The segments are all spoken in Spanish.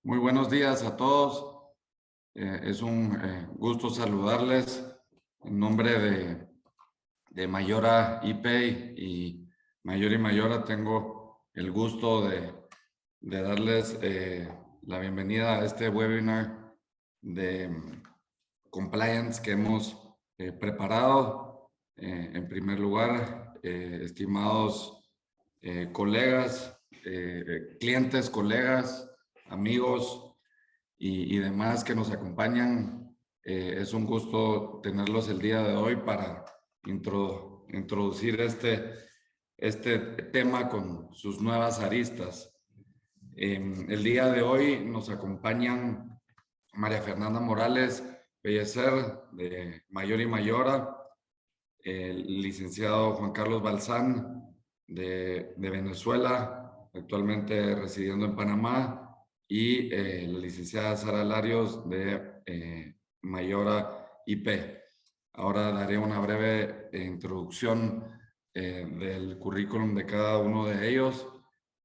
Muy buenos días a todos. Es un gusto saludarles en nombre de Mayora IP y Mayora. Tengo el gusto de darles la bienvenida a este webinar de compliance que hemos preparado. En primer lugar, estimados colegas, clientes, colegas, amigos y demás que nos acompañan. Es un gusto tenerlos el día de hoy para introducir este tema con sus nuevas aristas. El día de hoy nos acompañan María Fernanda Morales Pellecer, de Mayora, el licenciado Juan Carlos Balzán, de Venezuela, actualmente residiendo en Panamá, y la licenciada Sara Larios, de Mayora IP. Ahora daré una breve introducción del currículum de cada uno de ellos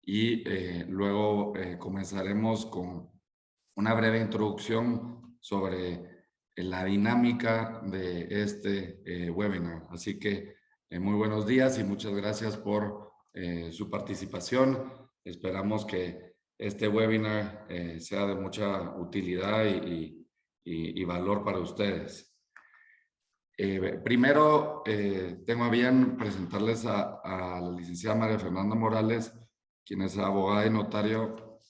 y luego comenzaremos con una breve introducción sobre la dinámica de este webinar. Así que muy buenos días y muchas gracias por su participación. Esperamos que este webinar sea de mucha utilidad y valor para ustedes. Primero, tengo a bien presentarles a la licenciada María Fernanda Morales, quien es abogada y notario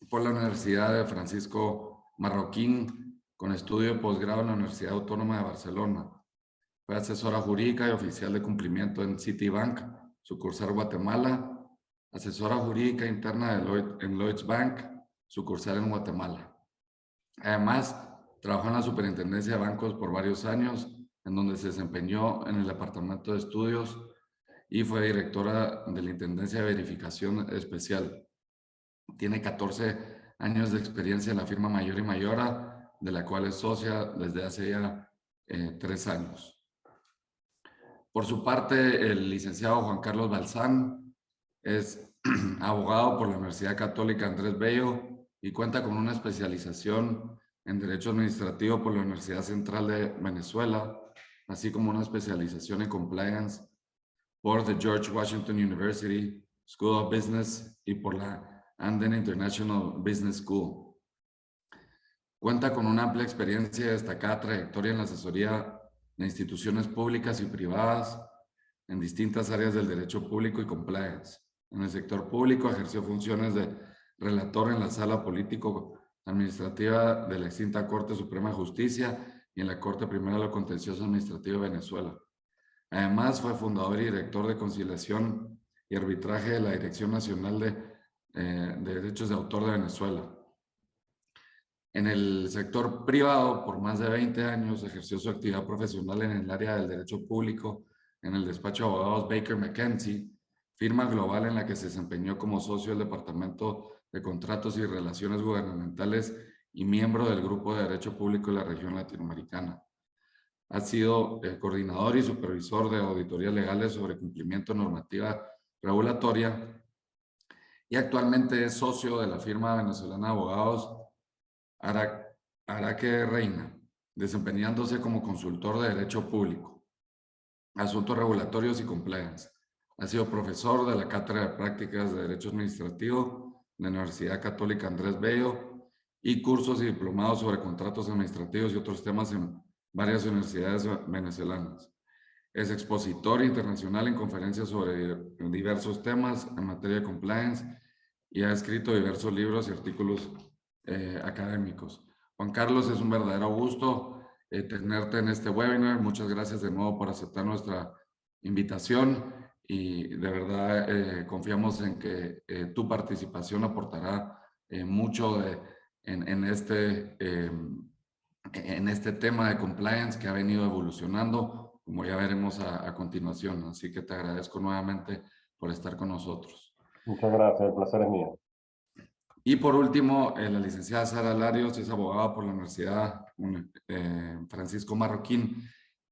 por la Universidad de Francisco Marroquín, con estudio de posgrado en la Universidad Autónoma de Barcelona. Fue asesora jurídica y oficial de cumplimiento en Citibank, sucursal Guatemala, asesora jurídica interna en Lloyds Bank, sucursal en Guatemala. Además, trabajó en la Superintendencia de Bancos por varios años, en donde se desempeñó en el Departamento de Estudios y fue directora de la Intendencia de Verificación Especial. Tiene 14 años de experiencia en la firma Mayora, de la cual es socia desde hace ya 3 años. Por su parte, el licenciado Juan Carlos Balzán es abogado por la Universidad Católica Andrés Bello y cuenta con una especialización en Derecho Administrativo por la Universidad Central de Venezuela, así como una especialización en Compliance por the George Washington University School of Business y por la Anden International Business School. Cuenta con una amplia experiencia y destacada trayectoria en la asesoría de instituciones públicas y privadas en distintas áreas del derecho público y compliance. En el sector público ejerció funciones de relator en la Sala Político-Administrativa de la extinta Corte Suprema de Justicia y en la Corte Primera de lo Contencioso Administrativo de Venezuela. Además, fue fundador y director de conciliación y arbitraje de la Dirección Nacional de Derechos de Autor de Venezuela. En el sector privado, por más de 20 años, ejerció su actividad profesional en el área del derecho público en el despacho de abogados Baker McKenzie, firma global en la que se desempeñó como socio del Departamento de Contratos y Relaciones Gubernamentales y miembro del Grupo de Derecho Público de la región latinoamericana. Ha sido coordinador y supervisor de auditorías legales sobre cumplimiento de normativa regulatoria y actualmente es socio de la firma venezolana de abogados Araque Reina, desempeñándose como consultor de Derecho Público, Asuntos Regulatorios y Compliance. Ha sido profesor de la Cátedra de Prácticas de Derecho Administrativo de la Universidad Católica Andrés Bello y cursos y diplomados sobre contratos administrativos y otros temas en varias universidades venezolanas. Es expositor internacional en conferencias sobre diversos temas en materia de compliance y ha escrito diversos libros y artículos académicos. Juan Carlos, es un verdadero gusto tenerte en este webinar. Muchas gracias de nuevo por aceptar nuestra invitación y de verdad confiamos en que tu participación aportará mucho en este tema de compliance que ha venido evolucionando, como ya veremos a continuación. Así que te agradezco nuevamente por estar con nosotros. Muchas gracias, el placer es mío. Y por último, la licenciada Sara Larios es abogada por la Universidad Francisco Marroquín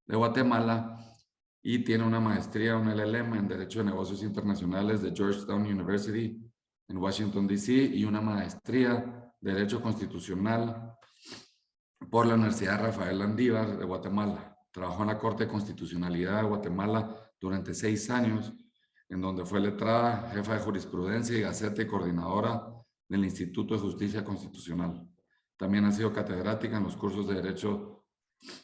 de Guatemala y tiene una maestría, un LLM en Derecho de Negocios Internacionales de Georgetown University en Washington, D.C. y una maestría Derecho Constitucional por la Universidad Rafael Landívar de Guatemala. Trabajó en la Corte de Constitucionalidad de Guatemala durante 6 años, en donde fue letrada, jefa de jurisprudencia y gaceta y coordinadora del Instituto de Justicia Constitucional. También ha sido catedrática en los cursos de Derecho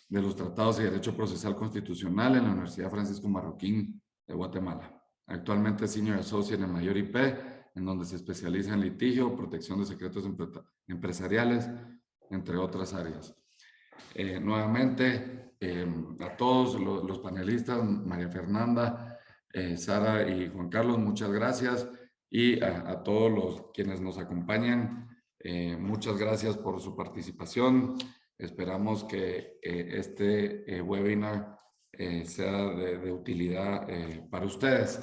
de los Tratados y Derecho Procesal Constitucional en la Universidad Francisco Marroquín de Guatemala. Actualmente es Senior Associate en Mayor IP, en donde se especializa en litigio, protección de secretos empresariales, entre otras áreas. Nuevamente, a todos los panelistas, María Fernanda, Sara y Juan Carlos, muchas gracias. Y a todos los quienes nos acompañan, muchas gracias por su participación. Esperamos que este webinar sea de utilidad para ustedes.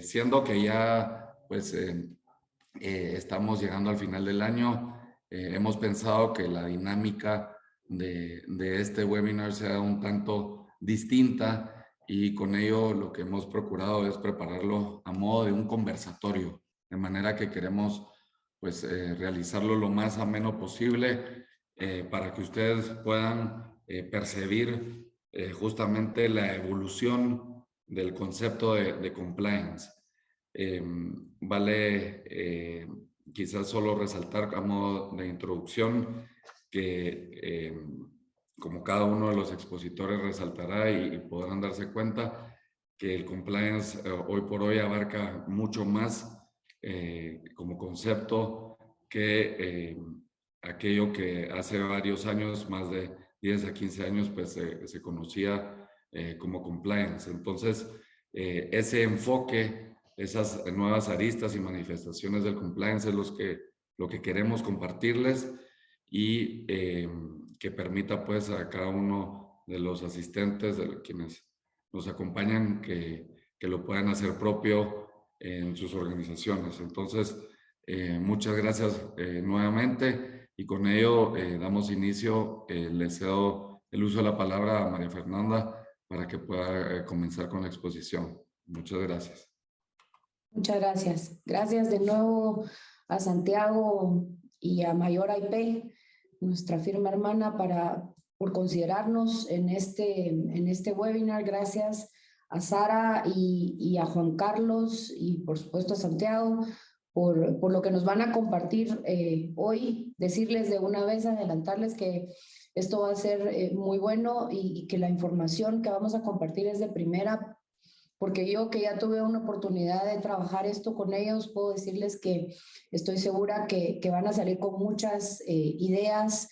Siendo que ya pues estamos llegando al final del año, hemos pensado que la dinámica de este webinar sea un tanto distinta, y con ello lo que hemos procurado es prepararlo a modo de un conversatorio, de manera que queremos pues realizarlo lo más ameno posible para que ustedes puedan percibir justamente la evolución del concepto de compliance. Vale quizás solo resaltar a modo de introducción que como cada uno de los expositores resaltará y podrán darse cuenta que el compliance hoy por hoy abarca mucho más como concepto que aquello que hace varios años, más de 10 a 15 años, pues se conocía como compliance. Entonces, ese enfoque, esas nuevas aristas y manifestaciones del compliance es lo que queremos compartirles, y que permita pues a cada uno de los asistentes, de quienes nos acompañan, que lo puedan hacer propio en sus organizaciones. Entonces, muchas gracias nuevamente, y con ello damos inicio. Le cedo el uso de la palabra a María Fernanda para que pueda comenzar con la exposición. Muchas gracias. Muchas gracias. Gracias de nuevo a Santiago y a Mayor IP, nuestra firma hermana, por considerarnos en este webinar. Gracias a Sara y a Juan Carlos, y por supuesto a Santiago por lo que nos van a compartir hoy. Decirles de una vez, adelantarles que esto va a ser muy bueno, y que la información que vamos a compartir es de primera, porque yo, que ya tuve una oportunidad de trabajar esto con ellos, puedo decirles que estoy segura que van a salir con muchas ideas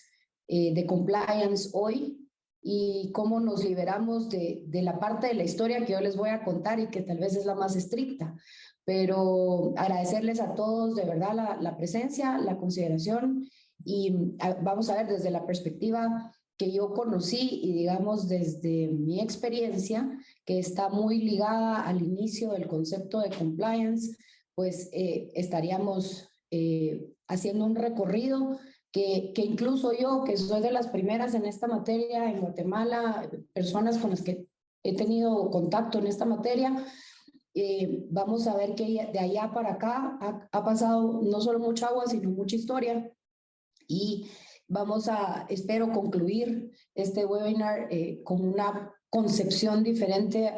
de compliance hoy, y cómo nos liberamos de la parte de la historia que yo les voy a contar y que tal vez es la más estricta. Pero agradecerles a todos de verdad la presencia, la consideración, y vamos a ver desde la perspectiva que yo conocí, y digamos desde mi experiencia, que está muy ligada al inicio del concepto de compliance, pues estaríamos haciendo un recorrido que incluso yo, que soy de las primeras en esta materia en Guatemala, personas con las que he tenido contacto en esta materia, vamos a ver que de allá para acá ha pasado no solo mucha agua, sino mucha historia. Y vamos espero concluir este webinar con una concepción diferente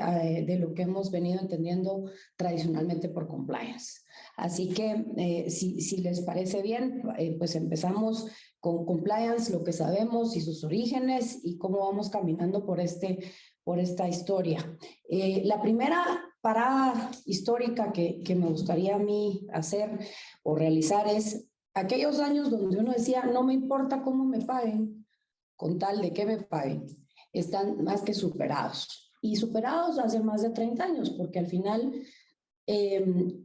de lo que hemos venido entendiendo tradicionalmente por compliance. Así que si les parece bien, pues empezamos con compliance, lo que sabemos y sus orígenes, y cómo vamos caminando por esta historia. La primera parada histórica que me gustaría a mí hacer o realizar es aquellos años donde uno decía, no me importa cómo me paguen, con tal de que me paguen, están más que superados. Y superados hace más de 30 años, porque al final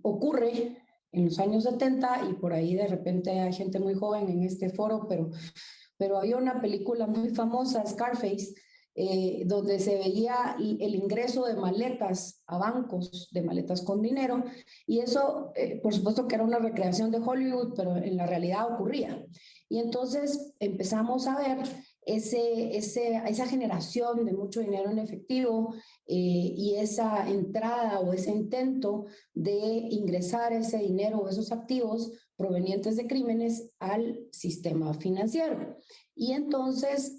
ocurre en los años 70, y por ahí de repente hay gente muy joven en este foro, pero había una película muy famosa, Scarface, donde se veía el ingreso de maletas a bancos, de maletas con dinero, y eso, por supuesto que era una recreación de Hollywood, pero en la realidad ocurría. Y entonces empezamos a ver esa generación de mucho dinero en efectivo, y esa entrada o ese intento de ingresar ese dinero o esos activos provenientes de crímenes al sistema financiero. Y entonces,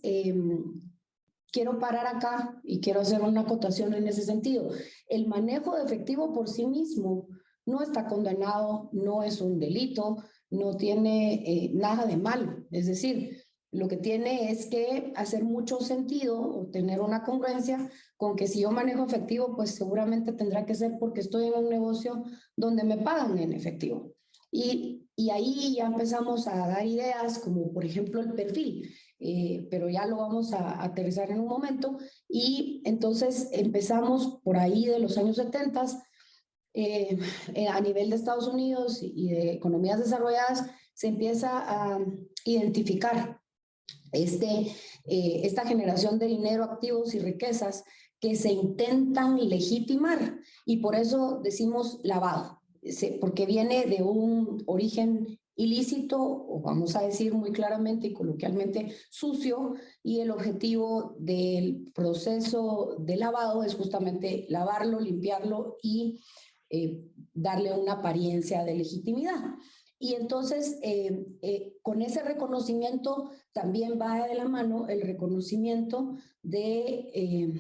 quiero parar acá y quiero hacer una acotación en ese sentido. El manejo de efectivo por sí mismo no está condenado, no es un delito, no tiene nada de malo. Es decir, lo que tiene es que hacer mucho sentido o tener una congruencia con que si yo manejo efectivo, pues seguramente tendrá que ser porque estoy en un negocio donde me pagan en efectivo. Y ahí ya empezamos a dar ideas como por ejemplo el perfil, pero ya lo vamos a aterrizar en un momento. Y entonces empezamos por ahí de los años 70, a nivel de Estados Unidos y de economías desarrolladas, se empieza a identificar esta generación de dinero, activos y riquezas que se intentan legitimar, y por eso decimos lavado, porque viene de un origen ilícito, o vamos a decir muy claramente y coloquialmente sucio, y el objetivo del proceso de lavado es justamente lavarlo, limpiarlo y darle una apariencia de legitimidad. Y entonces, con ese reconocimiento también va de la mano el reconocimiento de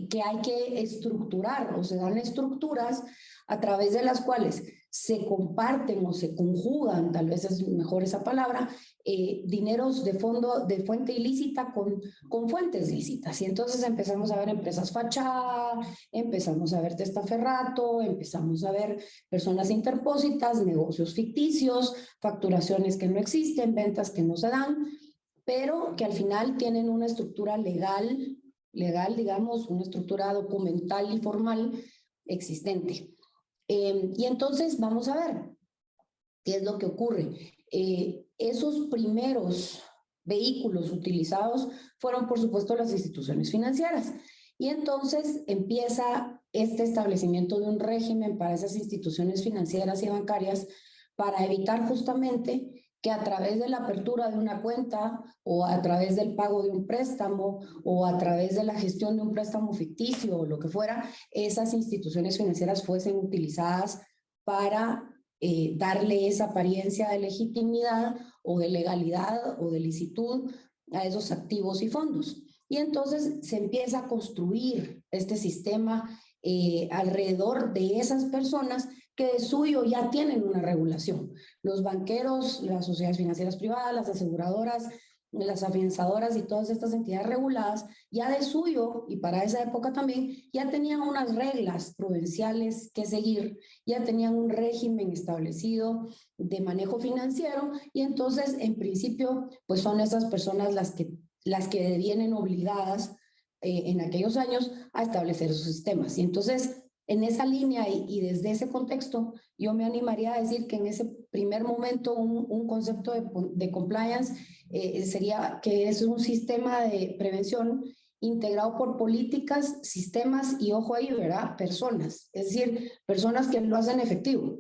que hay que estructurar, o se dan estructuras a través de las cuales se comparten o se conjugan, tal vez es mejor esa palabra, dineros de fuente ilícita con fuentes lícitas. Y entonces empezamos a ver empresas fachada, empezamos a ver testaferrato, empezamos a ver personas interpósitas, negocios ficticios, facturaciones que no existen, ventas que no se dan, pero que al final tienen una estructura legal, digamos, una estructura documental y formal existente. Y entonces vamos a ver qué es lo que ocurre. Esos primeros vehículos utilizados fueron, por supuesto, las instituciones financieras. Y entonces empieza este establecimiento de un régimen para esas instituciones financieras y bancarias para evitar justamente que a través de la apertura de una cuenta o a través del pago de un préstamo o a través de la gestión de un préstamo ficticio o lo que fuera, esas instituciones financieras fuesen utilizadas para darle esa apariencia de legitimidad o de legalidad o de licitud a esos activos y fondos. Y entonces se empieza a construir este sistema alrededor de esas personas que de suyo ya tienen una regulación. Los banqueros, las sociedades financieras privadas, las aseguradoras, las afianzadoras y todas estas entidades reguladas, ya de suyo, y para esa época también, ya tenían unas reglas prudenciales que seguir, ya tenían un régimen establecido de manejo financiero, y entonces, en principio, pues son esas personas las que vienen obligadas en aquellos años a establecer sus sistemas. Y entonces, en esa línea y desde ese contexto, yo me animaría a decir que en ese primer momento un concepto de compliance sería que es un sistema de prevención integrado por políticas, sistemas y, ojo ahí, ¿verdad? Personas, es decir, personas que lo hacen efectivo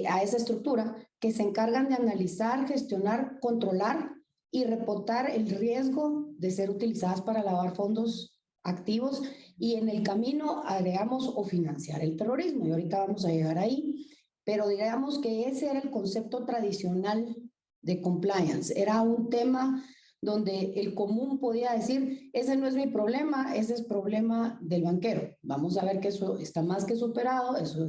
a esa estructura, que se encargan de analizar, gestionar, controlar y reportar el riesgo de ser utilizadas para lavar fondos activos y en el camino agregamos o financiar el terrorismo, y ahorita vamos a llegar ahí, pero digamos que ese era el concepto tradicional de compliance. Era un tema donde el común podía decir, ese no es mi problema, ese es problema del banquero. Vamos a ver que eso está más que superado, eso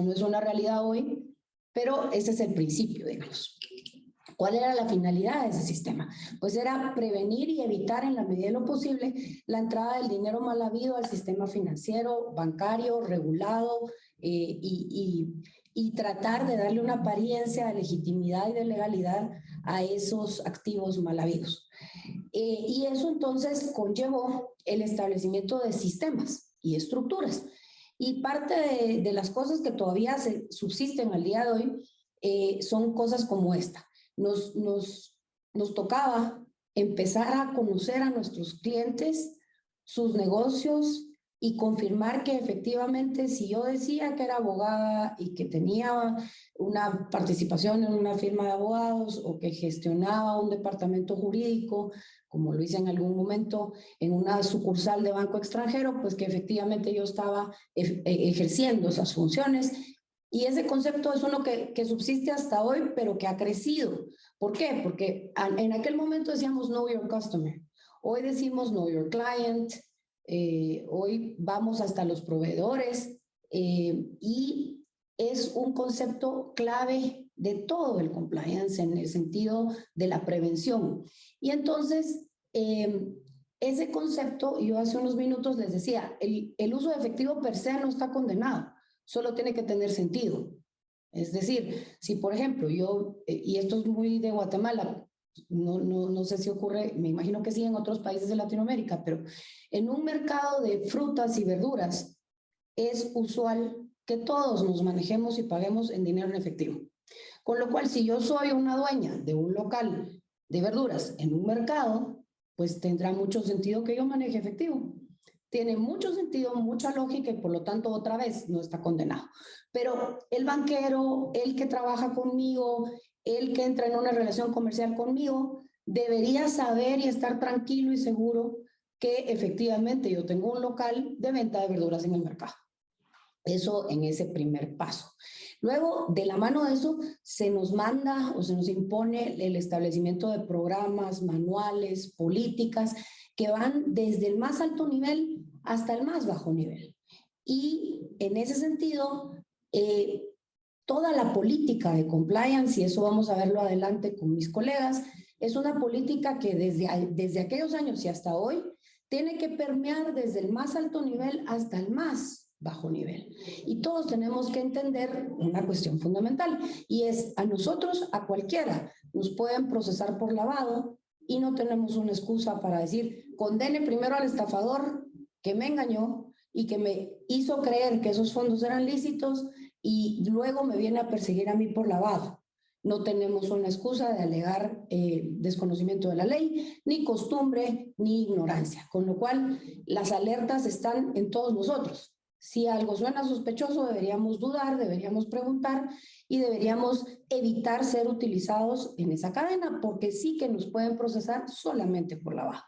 no es una realidad hoy, pero ese es el principio, digamos. ¿Cuál era la finalidad de ese sistema? Pues era prevenir y evitar en la medida de lo posible la entrada del dinero mal habido al sistema financiero, bancario, regulado y tratar de darle una apariencia de legitimidad y de legalidad a esos activos mal habidos. Y eso entonces conllevó el establecimiento de sistemas y estructuras. Y parte de las cosas que todavía subsisten al día de hoy son cosas como esta. Nos tocaba empezar a conocer a nuestros clientes, sus negocios y confirmar que efectivamente si yo decía que era abogada y que tenía una participación en una firma de abogados o que gestionaba un departamento jurídico, como lo hice en algún momento en una sucursal de banco extranjero, pues que efectivamente yo estaba ejerciendo esas funciones Y ese concepto es uno que subsiste hasta hoy, pero que ha crecido. ¿Por qué? Porque en aquel momento decíamos Know Your Customer. Hoy decimos Know Your Client. Hoy vamos hasta los proveedores. Y es un concepto clave de todo el compliance en el sentido de la prevención. Y entonces, ese concepto, yo hace unos minutos les decía, el uso de efectivo per se no está condenado, solo tiene que tener sentido. Es decir, si por ejemplo yo, y esto es muy de Guatemala, no sé si ocurre, me imagino que sí en otros países de Latinoamérica, pero en un mercado de frutas y verduras es usual que todos nos manejemos y paguemos en dinero en efectivo. Con lo cual, si yo soy una dueña de un local de verduras en un mercado, pues tendrá mucho sentido que yo maneje efectivo. Tiene mucho sentido, mucha lógica y por lo tanto otra vez no está condenado. Pero el banquero, el que trabaja conmigo, el que entra en una relación comercial conmigo, debería saber y estar tranquilo y seguro que efectivamente yo tengo un local de venta de verduras en el mercado. Eso en ese primer paso. Luego, de la mano de eso, se nos manda o se nos impone el establecimiento de programas, manuales, políticas que van desde el más alto nivel hasta el más bajo nivel. Y en ese sentido, toda la política de compliance, y eso vamos a verlo adelante con mis colegas, es una política que desde aquellos años y hasta hoy tiene que permear desde el más alto nivel hasta el más bajo nivel. Y todos tenemos que entender una cuestión fundamental, y es a nosotros, a cualquiera, nos pueden procesar por lavado y no tenemos una excusa para decir, condene primero al estafador que me engañó y que me hizo creer que esos fondos eran lícitos y luego me viene a perseguir a mí por lavado. No tenemos una excusa de alegar desconocimiento de la ley, ni costumbre, ni ignorancia, con lo cual las alertas están en todos nosotros. Si algo suena sospechoso, deberíamos dudar, deberíamos preguntar y deberíamos evitar ser utilizados en esa cadena, porque sí que nos pueden procesar solamente por lavado.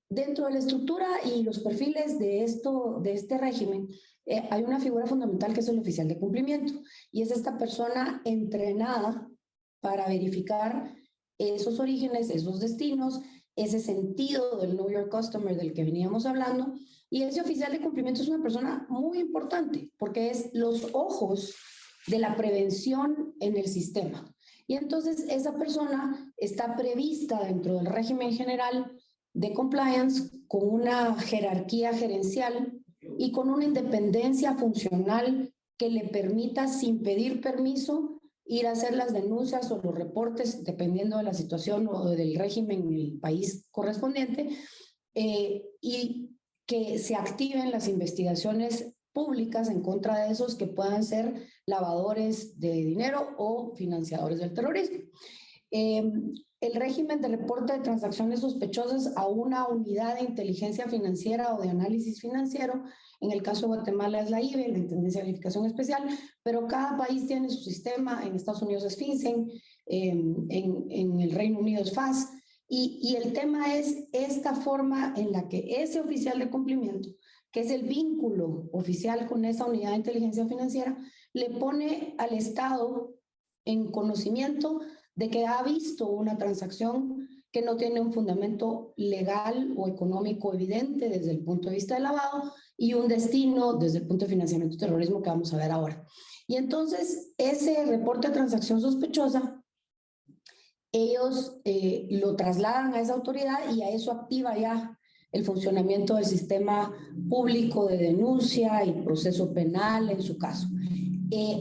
Dentro de la estructura y los perfiles de este régimen, hay una figura fundamental que es el oficial de cumplimiento, y es esta persona entrenada para verificar esos orígenes, esos destinos, ese sentido del Know Your Customer del que veníamos hablando. Y ese oficial de cumplimiento es una persona muy importante porque es los ojos de la prevención en el sistema. Y entonces esa persona está prevista dentro del régimen general de compliance con una jerarquía gerencial y con una independencia funcional que le permita, sin pedir permiso, ir a hacer las denuncias o los reportes, dependiendo de la situación o del régimen en el país correspondiente, y que se activen las investigaciones públicas en contra de esos que puedan ser lavadores de dinero o financiadores del terrorismo. El régimen de reporte de transacciones sospechosas a una unidad de inteligencia financiera o de análisis financiero, en el caso de Guatemala es la IBE, la Intendencia de Verificación Especial, pero cada país tiene su sistema. En Estados Unidos es FinCEN, en el Reino Unido es FAS, y el tema es esta forma en la que ese oficial de cumplimiento, que es el vínculo oficial con esa unidad de inteligencia financiera, le pone al Estado en conocimiento de que ha visto una transacción que no tiene un fundamento legal o económico evidente desde el punto de vista de lavado y un destino desde el punto de financiamiento de terrorismo que vamos a ver ahora. Y entonces ese reporte de transacción sospechosa, ellos lo trasladan a esa autoridad y a eso activa ya el funcionamiento del sistema público de denuncia y proceso penal en su caso.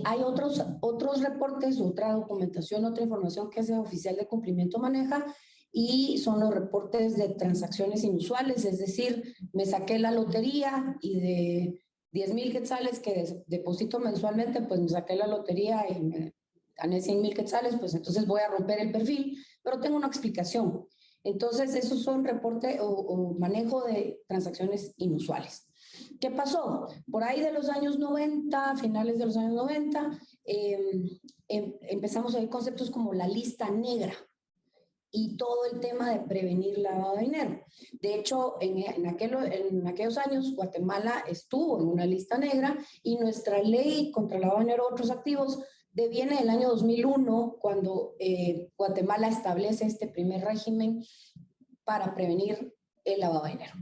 Hay otros reportes, otra documentación, otra información que ese oficial de cumplimiento maneja, y son los reportes de transacciones inusuales, es decir, me saqué la lotería y de 10,000 quetzales que deposito mensualmente, pues me saqué la lotería y me gané 100,000 quetzales, pues entonces voy a romper el perfil, pero tengo una explicación. Entonces, esos son reporte o manejo de transacciones inusuales. ¿Qué pasó? Por ahí de los años 90, finales de los años 90, empezamos a ver conceptos como la lista negra. y todo el tema de prevenir lavado de dinero. De hecho, en aquellos años, Guatemala estuvo en una lista negra y nuestra ley contra el lavado de dinero y otros activos viene del año 2001, cuando Guatemala establece este primer régimen para prevenir el lavado de dinero.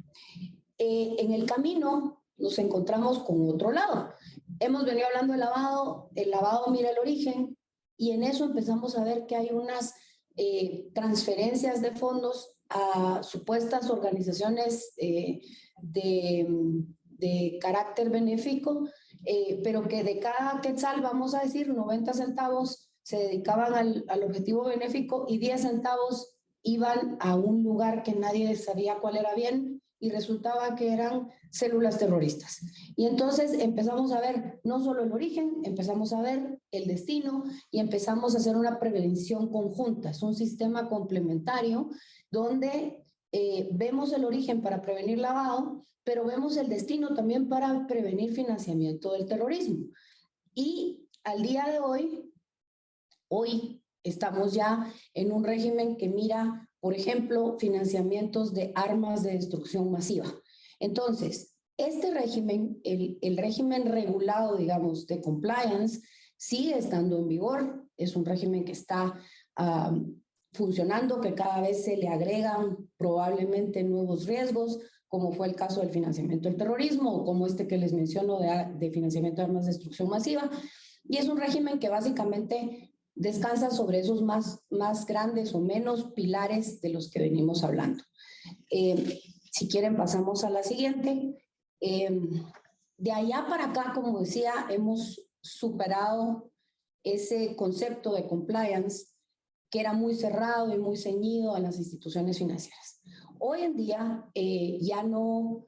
En el camino nos encontramos con otro lado. Hemos venido hablando de lavado, el lavado mira el origen, y en eso empezamos a ver que hay unas transferencias de fondos a supuestas organizaciones de carácter benéfico, pero que de cada quetzal, vamos a decir, 90 centavos se dedicaban al objetivo benéfico y 10 centavos iban a un lugar que nadie sabía cuál era bien, y resultaba que eran células terroristas. Y entonces empezamos a ver no solo el origen, empezamos a ver el destino y empezamos a hacer una prevención conjunta. Es un sistema complementario donde vemos el origen para prevenir lavado, pero vemos el destino también para prevenir financiamiento del terrorismo. Y al día de hoy estamos ya en un régimen que mira, por ejemplo, financiamientos de armas de destrucción masiva. Entonces, este régimen, el régimen regulado, digamos, de compliance, sigue estando en vigor. Es un régimen que está funcionando, que cada vez se le agregan probablemente nuevos riesgos, como fue el caso del financiamiento del terrorismo, o como este que les menciono de financiamiento de armas de destrucción masiva. Y es un régimen que básicamente descansa sobre esos más grandes o menos pilares de los que venimos hablando. Si quieren, pasamos a la siguiente. De allá para acá, como decía, hemos superado ese concepto de compliance que era muy cerrado y muy ceñido a las instituciones financieras. Hoy en día ya no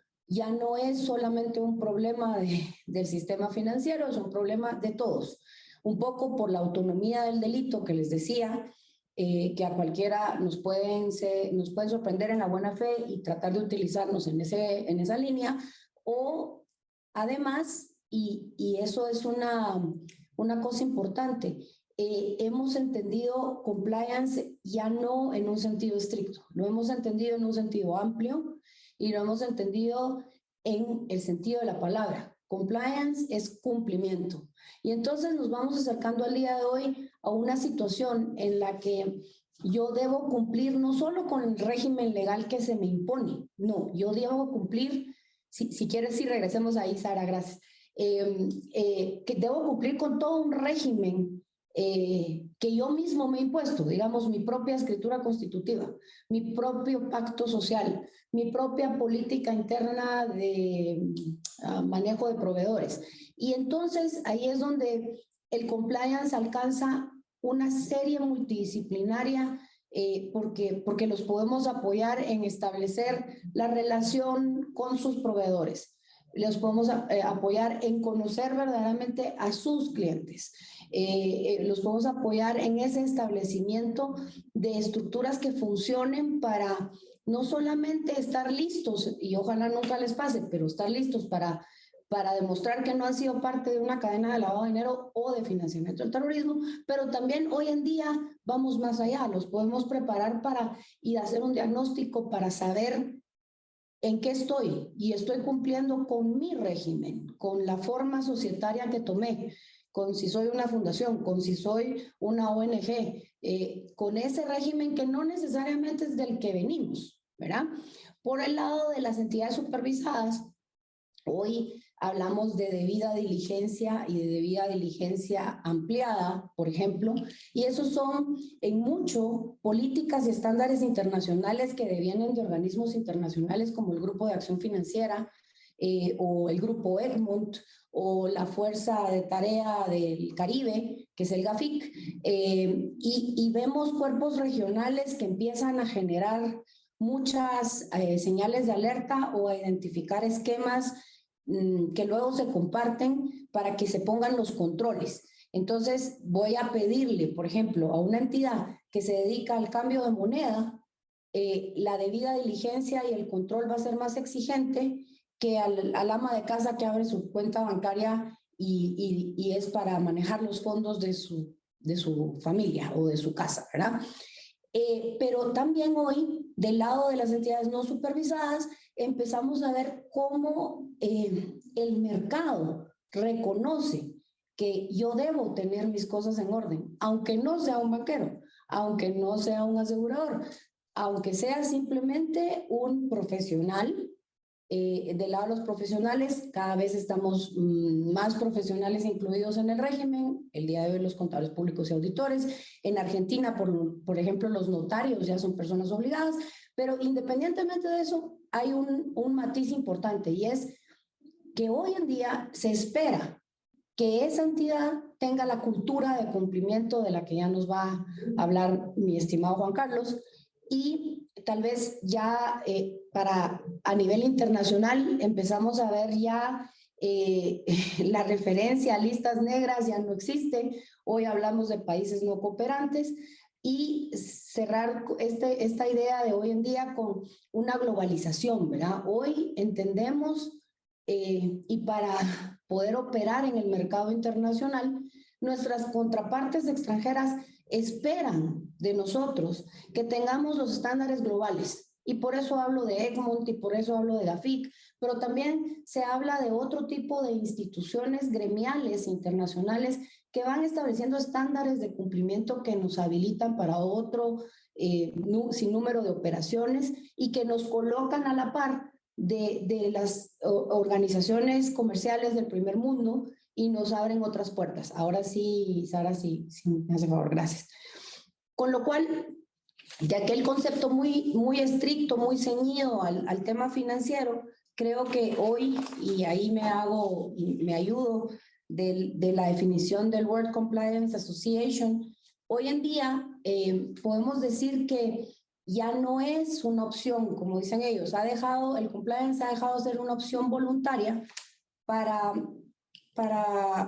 es solamente un problema del sistema financiero, es un problema de todos. Un poco por la autonomía del delito que les decía, que a cualquiera nos pueden sorprender en la buena fe y tratar de utilizarnos en esa línea, o además, y eso es una cosa importante, hemos entendido compliance ya no en un sentido estricto, lo hemos entendido en un sentido amplio y lo hemos entendido en el sentido de la palabra. Compliance es cumplimiento. Y entonces nos vamos acercando al día de hoy a una situación en la que yo debo cumplir no solo con el régimen legal que se me impone, no, yo debo cumplir, si quieres, si regresemos ahí, Sara, gracias, que debo cumplir con todo un régimen que yo mismo me he impuesto, digamos, mi propia escritura constitutiva, mi propio pacto social, mi propia política interna de manejo de proveedores. Y entonces ahí es donde el compliance alcanza una serie multidisciplinaria, porque los podemos apoyar en establecer la relación con sus proveedores. Los podemos apoyar en conocer verdaderamente a sus clientes. Los podemos apoyar en ese establecimiento de estructuras que funcionen para no solamente estar listos, y ojalá nunca les pase, pero estar listos para demostrar que no han sido parte de una cadena de lavado de dinero o de financiamiento del terrorismo, pero también hoy en día vamos más allá, los podemos preparar y hacer un diagnóstico para saber en qué estoy, y estoy cumpliendo con mi régimen, con la forma societaria que tomé, con si soy una fundación, con si soy una ONG, con ese régimen que no necesariamente es del que venimos, ¿verdad? Por el lado de las entidades supervisadas, hoy hablamos de debida diligencia y de debida diligencia ampliada, por ejemplo, y esos son en mucho políticas y estándares internacionales que devienen de organismos internacionales como el Grupo de Acción Financiera, o el Grupo Egmont, o la Fuerza de Tarea del Caribe, que es el GAFIC, y vemos cuerpos regionales que empiezan a generar muchas señales de alerta o a identificar esquemas que luego se comparten para que se pongan los controles. Entonces voy a pedirle, por ejemplo, a una entidad que se dedica al cambio de moneda, la debida diligencia y el control va a ser más exigente que al ama de casa que abre su cuenta bancaria y es para manejar los fondos de su familia o de su casa, ¿verdad? Pero también hoy, del lado de las entidades no supervisadas, empezamos a ver cómo el mercado reconoce que yo debo tener mis cosas en orden, aunque no sea un banquero, aunque no sea un asegurador, aunque sea simplemente un profesional. Del lado de los profesionales, cada vez estamos más profesionales incluidos en el régimen. El día de hoy los contadores públicos y auditores. En Argentina, por ejemplo, los notarios ya son personas obligadas, pero independientemente de eso, hay un matiz importante, y es que hoy en día se espera que esa entidad tenga la cultura de cumplimiento de la que ya nos va a hablar mi estimado Juan Carlos, y tal vez ya a nivel internacional empezamos a ver ya la referencia a listas negras ya no existe. Hoy hablamos de países no cooperantes, y cerrar esta idea de hoy en día con una globalización, ¿verdad? Hoy entendemos y para poder operar en el mercado internacional, nuestras contrapartes extranjeras esperan de nosotros que tengamos los estándares globales. Y por eso hablo de Egmont y por eso hablo de la FIC, pero también se habla de otro tipo de instituciones gremiales internacionales que van estableciendo estándares de cumplimiento que nos habilitan para otro sinnúmero de operaciones y que nos colocan a la par de las organizaciones comerciales del primer mundo y nos abren otras puertas. Ahora sí, Sara, sí me hace favor, gracias. Con lo cual, de aquel concepto muy estricto, muy ceñido al tema financiero, creo que hoy, y ahí me ayudo de la definición del World Compliance Association, hoy en día podemos decir que ya no es una opción, como dicen ellos, el compliance ha dejado de ser una opción voluntaria para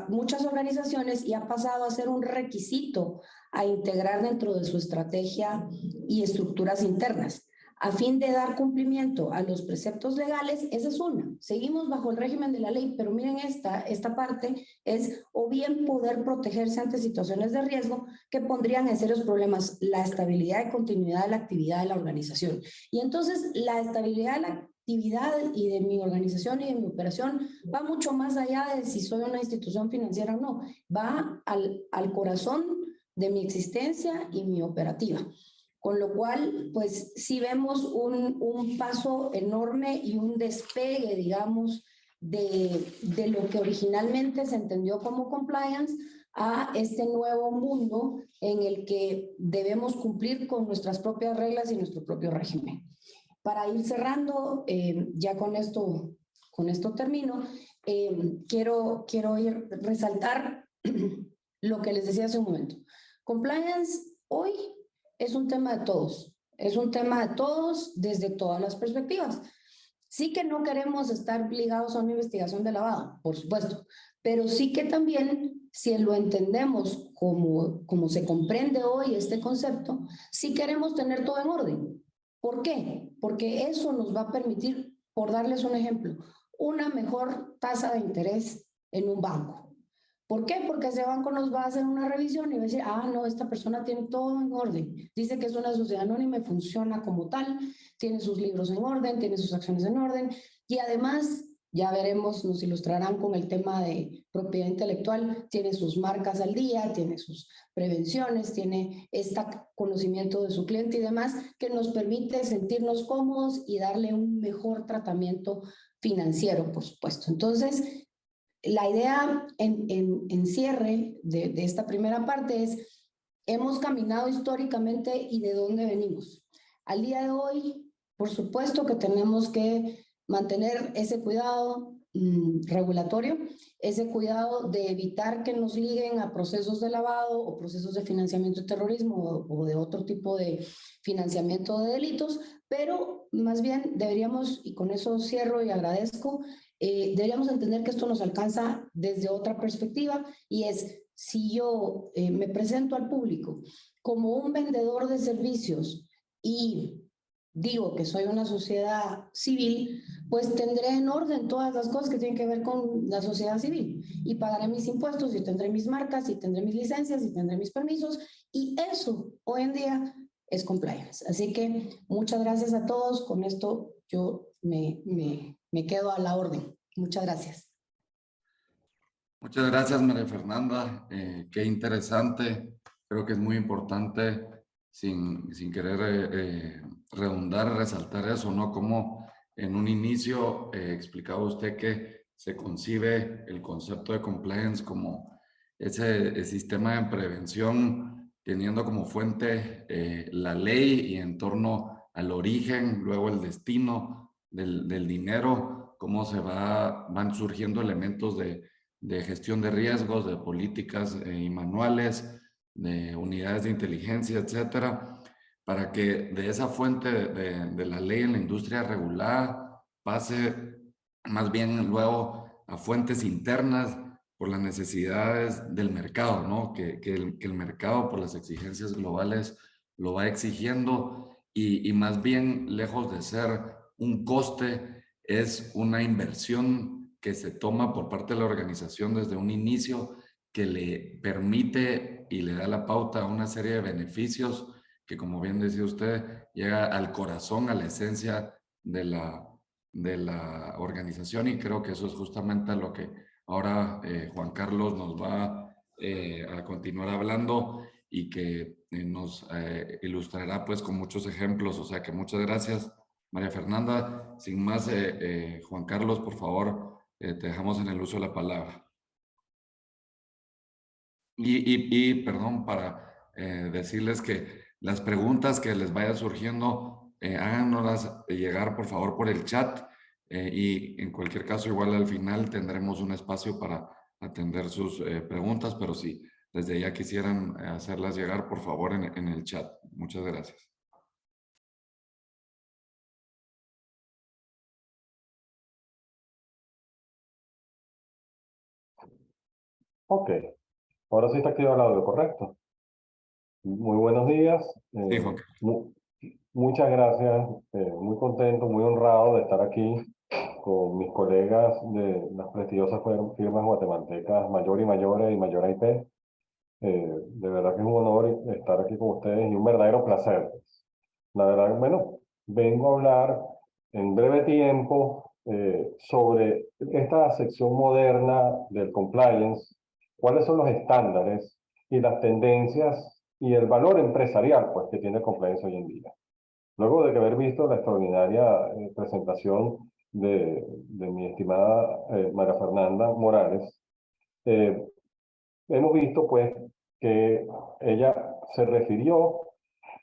muchas organizaciones y ha pasado a ser un requisito a integrar dentro de su estrategia y estructuras internas. A fin de dar cumplimiento a los preceptos legales, esa es una. Seguimos bajo el régimen de la ley, pero miren esta parte es o bien poder protegerse ante situaciones de riesgo que pondrían en serios problemas la estabilidad y continuidad de la actividad de la organización. Y entonces la estabilidad de la actividad y de mi organización y de mi operación va mucho más allá de si soy una institución financiera o no. Va al corazón de mi existencia y mi operativa. Con lo cual, pues sí vemos un paso enorme y un despegue, digamos, de lo que originalmente se entendió como compliance a este nuevo mundo en el que debemos cumplir con nuestras propias reglas y nuestro propio régimen. Para ir cerrando, ya con esto termino, quiero resaltar lo que les decía hace un momento. Compliance hoy es un tema de todos, desde todas las perspectivas. Sí que no queremos estar ligados a una investigación de lavado, por supuesto, pero sí que también, si lo entendemos como se comprende hoy este concepto, sí queremos tener todo en orden. ¿Por qué? Porque eso nos va a permitir, por darles un ejemplo, una mejor tasa de interés en un banco. ¿Por qué? Porque ese banco nos va a hacer una revisión y va a decir, no, esta persona tiene todo en orden. Dice que es una sociedad anónima y funciona como tal, tiene sus libros en orden, tiene sus acciones en orden, y además, ya veremos, nos ilustrarán con el tema de propiedad intelectual, tiene sus marcas al día, tiene sus prevenciones, tiene este conocimiento de su cliente y demás, que nos permite sentirnos cómodos y darle un mejor tratamiento financiero, por supuesto. Entonces, la idea en cierre de esta primera parte es, hemos caminado históricamente y de dónde venimos. Al día de hoy, por supuesto que tenemos que mantener ese cuidado regulatorio, ese cuidado de evitar que nos liguen a procesos de lavado o procesos de financiamiento de terrorismo o de otro tipo de financiamiento de delitos, pero más bien deberíamos, y con eso cierro y agradezco, deberíamos entender que esto nos alcanza desde otra perspectiva, y es, si yo me presento al público como un vendedor de servicios y digo que soy una sociedad civil, pues tendré en orden todas las cosas que tienen que ver con la sociedad civil y pagaré mis impuestos y tendré mis marcas y tendré mis licencias y tendré mis permisos, y eso hoy en día es compliance. Así que muchas gracias a todos. Con esto yo me quedo a la orden. Muchas gracias. Muchas gracias, María Fernanda. Qué interesante. Creo que es muy importante, sin querer redundar, resaltar eso, ¿no? Como en un inicio explicaba usted que se concibe el concepto de compliance como ese sistema de prevención teniendo como fuente la ley y en torno al origen, luego el destino del dinero, cómo van surgiendo elementos de gestión de riesgos, de políticas y manuales, de unidades de inteligencia, etcétera, para que de esa fuente de la ley en la industria regulada pase más bien luego a fuentes internas por las necesidades del mercado, ¿no? Que el mercado por las exigencias globales lo va exigiendo y más bien lejos de ser un coste, es una inversión que se toma por parte de la organización desde un inicio que le permite y le da la pauta a una serie de beneficios que, como bien decía usted, llega al corazón, a la esencia de la organización, y creo que eso es justamente lo que ahora Juan Carlos nos va a continuar hablando y que nos ilustrará pues con muchos ejemplos. O sea que muchas gracias, María Fernanda. Sin más, Juan Carlos, por favor, te dejamos en el uso de la palabra. Perdón, para decirles que las preguntas que les vaya surgiendo, háganoslas llegar por favor por el chat y en cualquier caso igual al final tendremos un espacio para atender sus preguntas, pero si desde ya quisieran hacerlas llegar por favor en el chat. Muchas gracias. Ok, ahora sí está activado el audio, ¿correcto? Muy buenos días. Sí, Juan. Muchas gracias. Muy contento, muy honrado de estar aquí con mis colegas de las prestigiosas firmas guatemaltecas Mayor y Mayores y Mayor IP. De verdad que es un honor estar aquí con ustedes y un verdadero placer. La verdad, bueno, vengo a hablar en breve tiempo sobre esta sección moderna del compliance, cuáles son los estándares y las tendencias y el valor empresarial pues, que tiene el compliance hoy en día. Luego de haber visto la extraordinaria presentación de mi estimada María Fernanda Morales, hemos visto pues que ella se refirió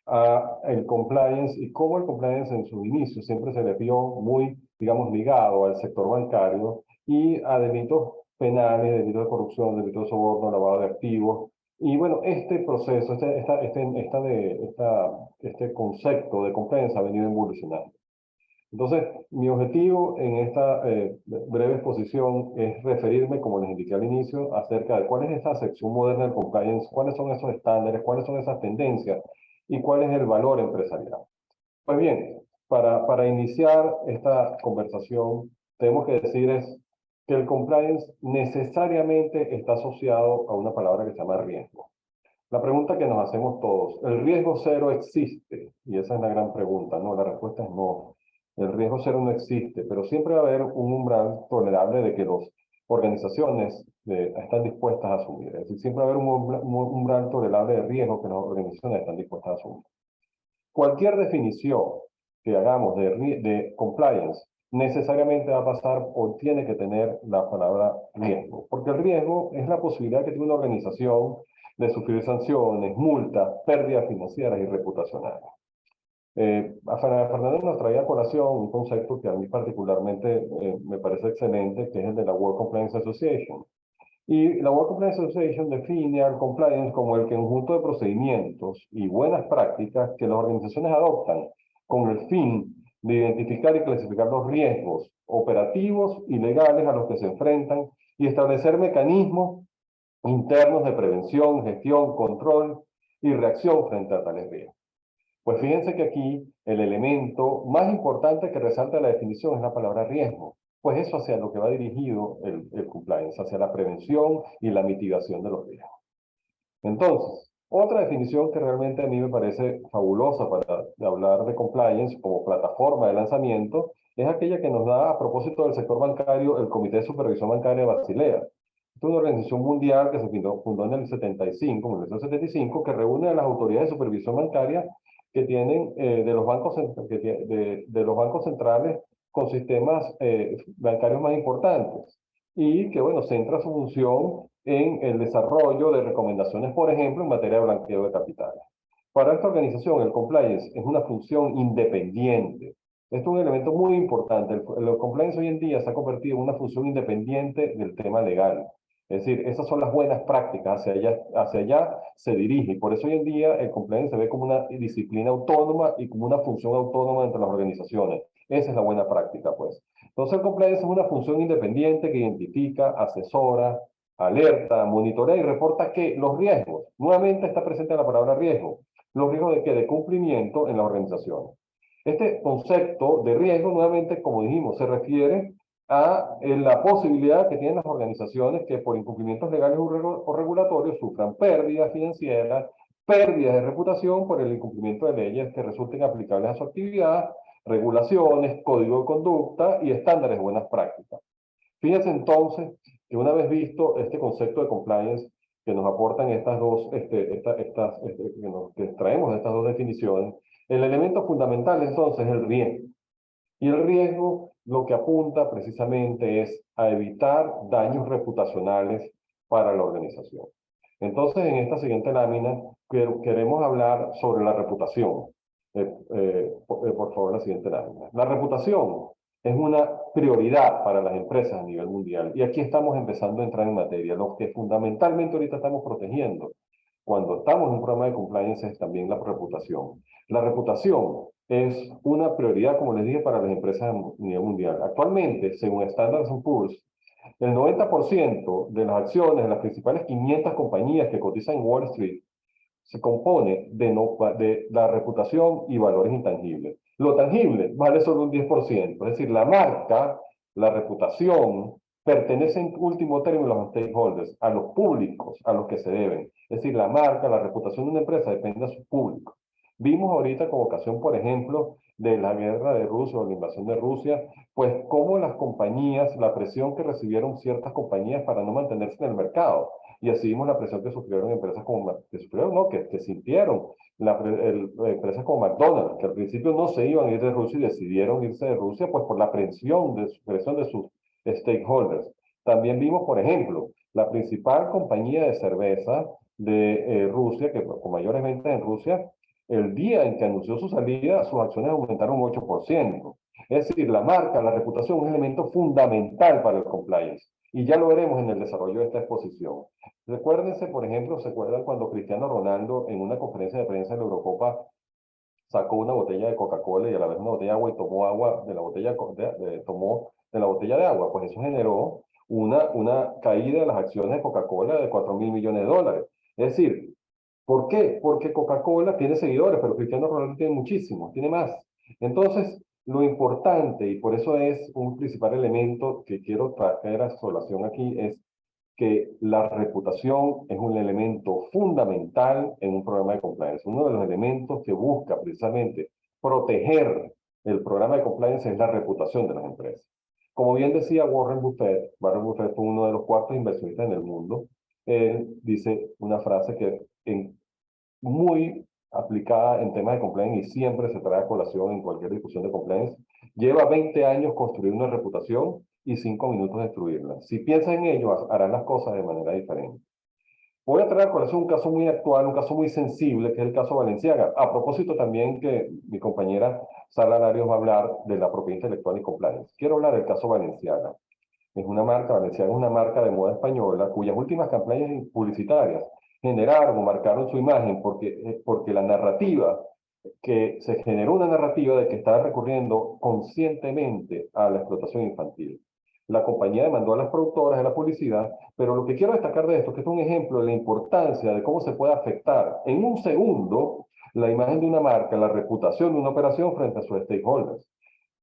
a el compliance y cómo el compliance en su inicio siempre se le vio muy, digamos, ligado al sector bancario y a delitos penales, delitos de corrupción, delitos de soborno, lavado de activos. Y bueno, este proceso, este concepto de compliance ha venido evolucionando. Entonces, mi objetivo en esta breve exposición es referirme, como les indiqué al inicio, acerca de cuál es esta sección moderna del compliance, cuáles son esos estándares, cuáles son esas tendencias y cuál es el valor empresarial. Pues bien, para iniciar esta conversación, tenemos que decir que el compliance necesariamente está asociado a una palabra que se llama riesgo. La pregunta que nos hacemos todos, ¿el riesgo cero existe? Y esa es la gran pregunta, ¿no? La respuesta es no. El riesgo cero no existe, pero siempre va a haber un umbral tolerable de que las organizaciones están dispuestas a asumir. Es decir, siempre va a haber un umbral tolerable de riesgo que las organizaciones están dispuestas a asumir. Cualquier definición que hagamos de compliance necesariamente va a pasar o tiene que tener la palabra riesgo, porque el riesgo es la posibilidad que tiene una organización de sufrir sanciones, multas, pérdidas financieras y reputacionales. Fernanda nos traía a colación un concepto que a mí particularmente me parece excelente, que es el de la World Compliance Association. Y la World Compliance Association define al compliance como el conjunto de procedimientos y buenas prácticas que las organizaciones adoptan con el fin de identificar y clasificar los riesgos operativos y legales a los que se enfrentan y establecer mecanismos internos de prevención, gestión, control y reacción frente a tales riesgos. Pues fíjense que aquí el elemento más importante que resalta la definición es la palabra riesgo, pues eso hacia lo que va dirigido el compliance, hacia la prevención y la mitigación de los riesgos. Entonces, Otra definición que realmente a mí me parece fabulosa para hablar de compliance como plataforma de lanzamiento es aquella que nos da, a propósito del sector bancario, el Comité de Supervisión Bancaria de Basilea. Es una organización mundial que se fundó en el 75, en 1975, que reúne a las autoridades de supervisión bancaria que tienen de los bancos, de los bancos centrales con sistemas bancarios más importantes y que, bueno, centra su función en el desarrollo de recomendaciones, por ejemplo, en materia de blanqueo de capitales. Para esta organización, el compliance es una función independiente. Esto es un elemento muy importante. El compliance hoy en día se ha convertido en una función independiente del tema legal. Es decir, esas son las buenas prácticas, hacia allá se dirige. Y por eso hoy en día el compliance se ve como una disciplina autónoma y como una función autónoma entre las organizaciones. Esa es la buena práctica, pues. Entonces el compliance es una función independiente que identifica, asesora, alerta, monitorea y reporta que los riesgos, nuevamente está presente la palabra riesgo, los riesgos de que de cumplimiento en la organización. Este concepto de riesgo, nuevamente, como dijimos, se refiere a la posibilidad que tienen las organizaciones que por incumplimientos legales o regulatorios sufran pérdidas financieras, pérdidas de reputación por el incumplimiento de leyes que resulten aplicables a su actividad, regulaciones, código de conducta y estándares de buenas prácticas. Fíjense entonces que una vez visto este concepto de compliance que nos aportan estas dos, que extraemos de estas dos definiciones, el elemento fundamental entonces es el riesgo. Y el riesgo lo que apunta precisamente es a evitar daños reputacionales para la organización. Entonces, en esta siguiente lámina queremos hablar sobre la reputación. Por favor, la siguiente lámina. La reputación es una prioridad para las empresas a nivel mundial. Y aquí estamos empezando a entrar en materia. Lo que fundamentalmente ahorita estamos protegiendo cuando estamos en un programa de compliance es también la reputación. La reputación es una prioridad, como les dije, para las empresas a nivel mundial. Actualmente, según Standard & Poor's, el 90% de las acciones de las principales 500 compañías que cotizan en Wall Street se compone de la reputación y valores intangibles. Lo tangible vale solo un 10%, es decir, la marca, la reputación, pertenece en último término a los stakeholders, a los públicos a los que se deben. Es decir, la marca, la reputación de una empresa depende de su público. Vimos ahorita como ocasión, por ejemplo, de la guerra de Rusia o la invasión de Rusia, pues cómo las compañías, la presión que recibieron ciertas compañías para no mantenerse en el mercado. Y así vimos la presión que sufrieron empresas como, que sintieron empresas como McDonald's, que al principio no se iban a ir de Rusia y decidieron irse de Rusia, pues por la presión de sus stakeholders. También vimos, por ejemplo, la principal compañía de cerveza de Rusia, que con mayores ventas en Rusia, el día en que anunció su salida, sus acciones aumentaron un 8%. Es decir, la marca, la reputación es un elemento fundamental para el compliance. Y ya lo veremos en el desarrollo de esta exposición. Recuérdense, por ejemplo, ¿se acuerdan cuando Cristiano Ronaldo en una conferencia de prensa en la Eurocopa sacó una botella de Coca-Cola y a la vez una botella de agua y tomó agua de la botella, tomó de la botella de agua? Pues eso generó una caída de las acciones de Coca-Cola de 4.000 millones de dólares. Es decir, ¿por qué? Porque Coca-Cola tiene seguidores, pero Cristiano Ronaldo tiene muchísimos, tiene más. Entonces, lo importante, y por eso es un principal elemento que quiero traer a colación aquí, es que la reputación es un elemento fundamental en un programa de compliance. Uno de los elementos que busca precisamente proteger el programa de compliance es la reputación de las empresas. Como bien decía Warren Buffett fue uno de los cuartos inversionistas en el mundo. Él dice una frase que es muy aplicada en temas de compliance y siempre se trae a colación en cualquier discusión de compliance. Lleva 20 años construir una reputación y 5 minutos destruirla. Si piensan en ello, harán las cosas de manera diferente. Voy a traer a colación un caso muy actual, un caso muy sensible, que es el caso Balenciaga. A propósito también que mi compañera Sara Larios va a hablar de la propiedad intelectual y compliance. Quiero hablar del caso Balenciaga. Balenciaga es una marca de moda española cuyas últimas campañas publicitarias generaron o marcaron su imagen porque la narrativa, que se generó una narrativa de que estaba recurriendo conscientemente a la explotación infantil. La compañía demandó a las productoras de la publicidad, pero lo que quiero destacar de esto es que es un ejemplo de la importancia de cómo se puede afectar en un segundo la imagen de una marca, la reputación de una operación frente a sus stakeholders.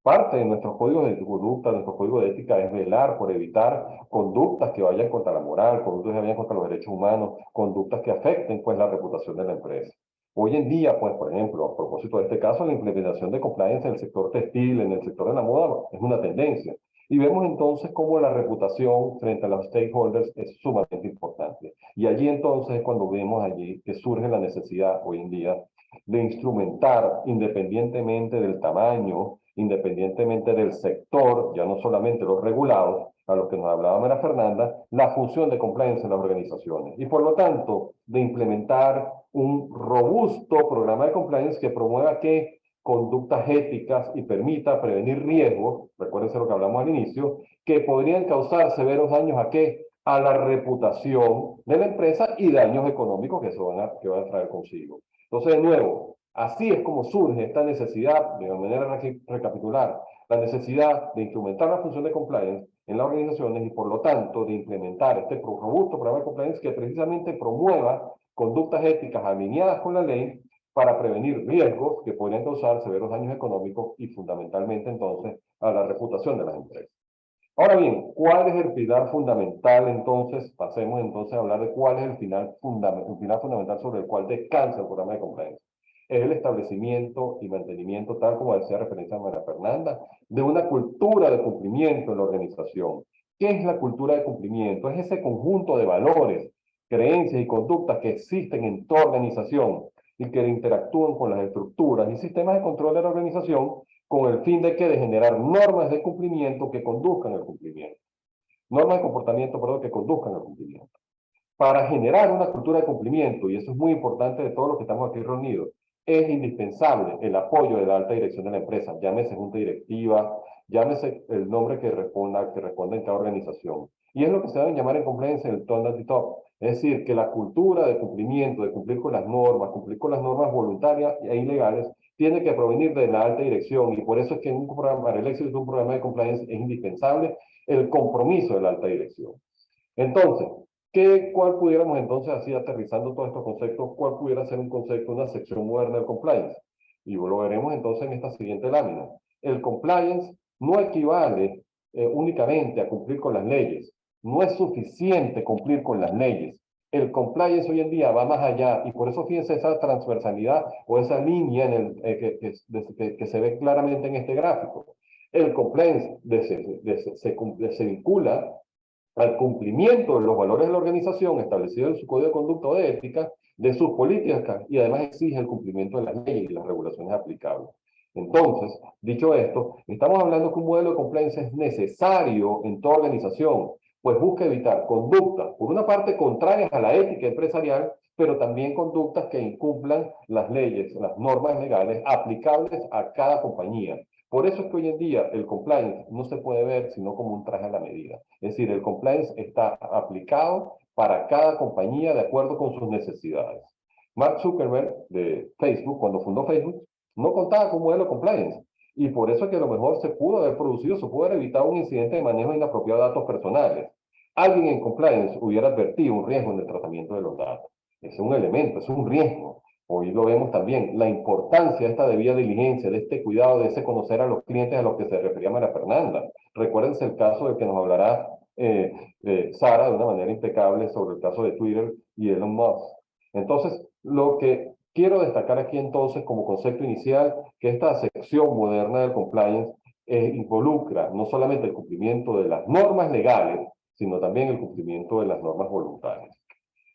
Parte de nuestros códigos de conducta, nuestro código de ética es velar por evitar conductas que vayan contra la moral, conductas que vayan contra los derechos humanos, conductas que afecten pues la reputación de la empresa. Hoy en día, pues, por ejemplo, a propósito de este caso, la implementación de compliance en el sector textil, en el sector de la moda, es una tendencia. Y vemos entonces cómo la reputación frente a los stakeholders es sumamente importante. Y allí entonces es cuando vemos allí que surge la necesidad hoy en día de instrumentar, independientemente del tamaño, independientemente del sector, ya no solamente los regulados, a los que nos hablaba María Fernanda, la función de compliance en las organizaciones. Y por lo tanto, de implementar un robusto programa de compliance que promueva que conductas éticas y permita prevenir riesgos, recuérdense lo que hablamos al inicio, que podrían causar severos daños ¿a qué? A la reputación de la empresa y daños económicos que que van a traer consigo. Entonces, de nuevo, así es como surge esta necesidad, de manera recapitular, la necesidad de instrumentar la función de compliance en las organizaciones y, por lo tanto, de implementar este robusto programa de compliance que precisamente promueva conductas éticas alineadas con la ley para prevenir riesgos que podrían causar severos daños económicos y, fundamentalmente, entonces, a la reputación de las empresas. Ahora bien, ¿cuál es el pilar fundamental entonces? Pasemos entonces a hablar de cuál es el pilar fundamental sobre el cual descansa el programa de compliance. Es el establecimiento y mantenimiento, tal como decía referencia a María Fernanda, de una cultura de cumplimiento en la organización. ¿Qué es la cultura de cumplimiento? Es ese conjunto de valores, creencias y conductas que existen en toda organización y que interactúan con las estructuras y sistemas de control de la organización con el fin de que de generar normas de cumplimiento que conduzcan al cumplimiento. Normas de comportamiento, perdón, que conduzcan al cumplimiento. Para generar una cultura de cumplimiento, y eso es muy importante de todos los que estamos aquí reunidos, es indispensable el apoyo de la alta dirección de la empresa, llámese junta directiva, llámese el nombre que responda en cada organización. Y es lo que se debe llamar en compliance el top and top. Es decir, que la cultura de cumplimiento, de cumplir con las normas, cumplir con las normas voluntarias e ilegales, tiene que provenir de la alta dirección. Y por eso es que en un programa, para el éxito de un programa de compliance es indispensable el compromiso de la alta dirección. Entonces, ¿cuál pudiéramos entonces, así aterrizando todos estos conceptos, cuál pudiera ser un concepto, una sección moderna del compliance? Y lo veremos entonces en esta siguiente lámina. El compliance no equivale únicamente a cumplir con las leyes. No es suficiente cumplir con las leyes. El compliance hoy en día va más allá y por eso fíjense esa transversalidad o esa línea que se ve claramente en este gráfico. El compliance se vincula al cumplimiento de los valores de la organización establecidos en su código de conducta o de ética, de sus políticas y además exige el cumplimiento de las leyes y las regulaciones aplicables. Entonces, dicho esto, estamos hablando que un modelo de compliance es necesario en toda organización, pues busca evitar conductas, por una parte, contrarias a la ética empresarial, pero también conductas que incumplan las leyes, las normas legales aplicables a cada compañía. Por eso es que hoy en día el compliance no se puede ver sino como un traje a la medida. Es decir, el compliance está aplicado para cada compañía de acuerdo con sus necesidades. Mark Zuckerberg de Facebook, cuando fundó Facebook, no contaba con un modelo compliance. Y por eso es que a lo mejor se pudo haber evitado un incidente de manejo inapropiado de datos personales. Alguien en compliance hubiera advertido un riesgo en el tratamiento de los datos. Es un elemento, es un riesgo. Hoy lo vemos también, la importancia de esta debida diligencia, de este cuidado, de ese conocer a los clientes a los que se refería María Fernanda. Recuérdense el caso del que nos hablará Sara de una manera impecable sobre el caso de Twitter y Elon Musk. Entonces, lo que quiero destacar aquí entonces como concepto inicial, que esta sección moderna del compliance involucra no solamente el cumplimiento de las normas legales, sino también el cumplimiento de las normas voluntarias.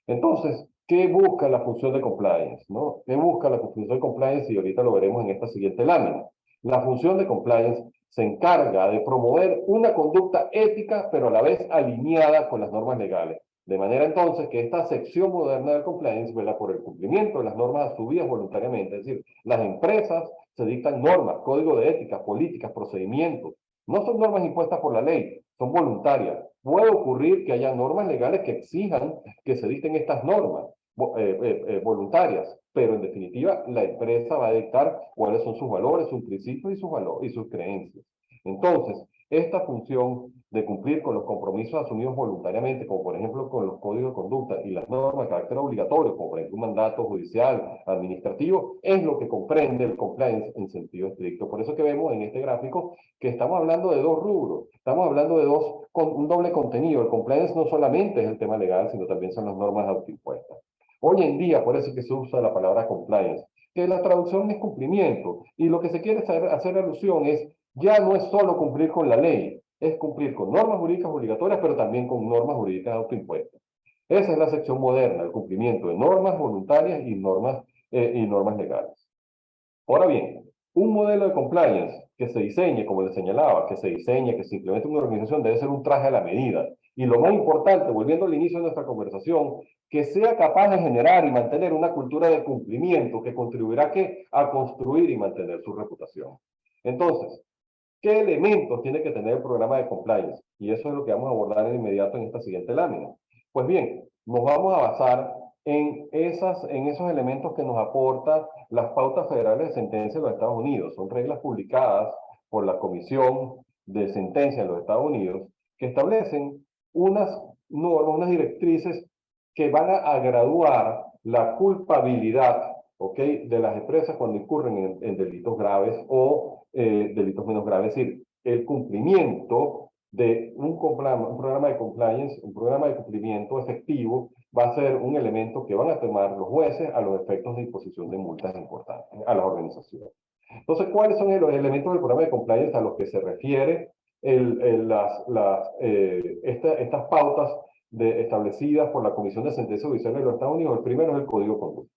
Entonces, ¿qué busca la función de compliance? ¿No? ¿Qué busca la función de compliance? Y ahorita lo veremos en esta siguiente lámina. La función de compliance se encarga de promover una conducta ética, pero a la vez alineada con las normas legales. De manera entonces que esta sección moderna del compliance vela por el cumplimiento de las normas asumidas voluntariamente. Es decir, las empresas se dictan normas, código de ética, políticas, procedimientos. No son normas impuestas por la ley, son voluntarias. Puede ocurrir que haya normas legales que exijan que se dicten estas normas voluntarias, pero en definitiva la empresa va a dictar cuáles son sus valores, sus principios y sus creencias. Entonces, esta función de cumplir con los compromisos asumidos voluntariamente, como por ejemplo con los códigos de conducta y las normas de carácter obligatorio, como por ejemplo un mandato judicial, administrativo, es lo que comprende el compliance en sentido estricto. Por eso que vemos en este gráfico que estamos hablando de dos rubros, estamos hablando de un doble contenido. El compliance no solamente es el tema legal, sino también son las normas autoimpuestas. Hoy en día, por eso es que se usa la palabra compliance, que la traducción es cumplimiento, y lo que se quiere hacer alusión es, ya no es solo cumplir con la ley, es cumplir con normas jurídicas obligatorias, pero también con normas jurídicas autoimpuestas. Esa es la sección moderna, el cumplimiento de normas voluntarias y normas legales. Ahora bien, un modelo de compliance que se diseñe, como les señalaba, que se implemente en una organización, debe ser un traje a la medida. Y lo más importante, volviendo al inicio de nuestra conversación, que sea capaz de generar y mantener una cultura de cumplimiento que contribuirá a construir y mantener su reputación. Entonces, ¿qué elementos tiene que tener el programa de compliance? Y eso es lo que vamos a abordar de inmediato en esta siguiente lámina. Pues bien, nos vamos a basar en esos elementos que nos aportan las pautas federales de sentencia de los Estados Unidos. Son reglas publicadas por la Comisión de Sentencia de los Estados Unidos que establecen unas normas, unas directrices que van a graduar la culpabilidad, ¿ok?, de las empresas cuando incurren en delitos graves o delitos menos graves. Es decir, el cumplimiento de un programa de compliance, un programa de cumplimiento efectivo, va a ser un elemento que van a tomar los jueces a los efectos de imposición de multas importantes a las organizaciones. Entonces, ¿cuáles son los elementos del programa de compliance a los que se refiere estas pautas establecidas por la Comisión de Sentencia Judicial de los Estados Unidos? El primero es el Código de Conducta.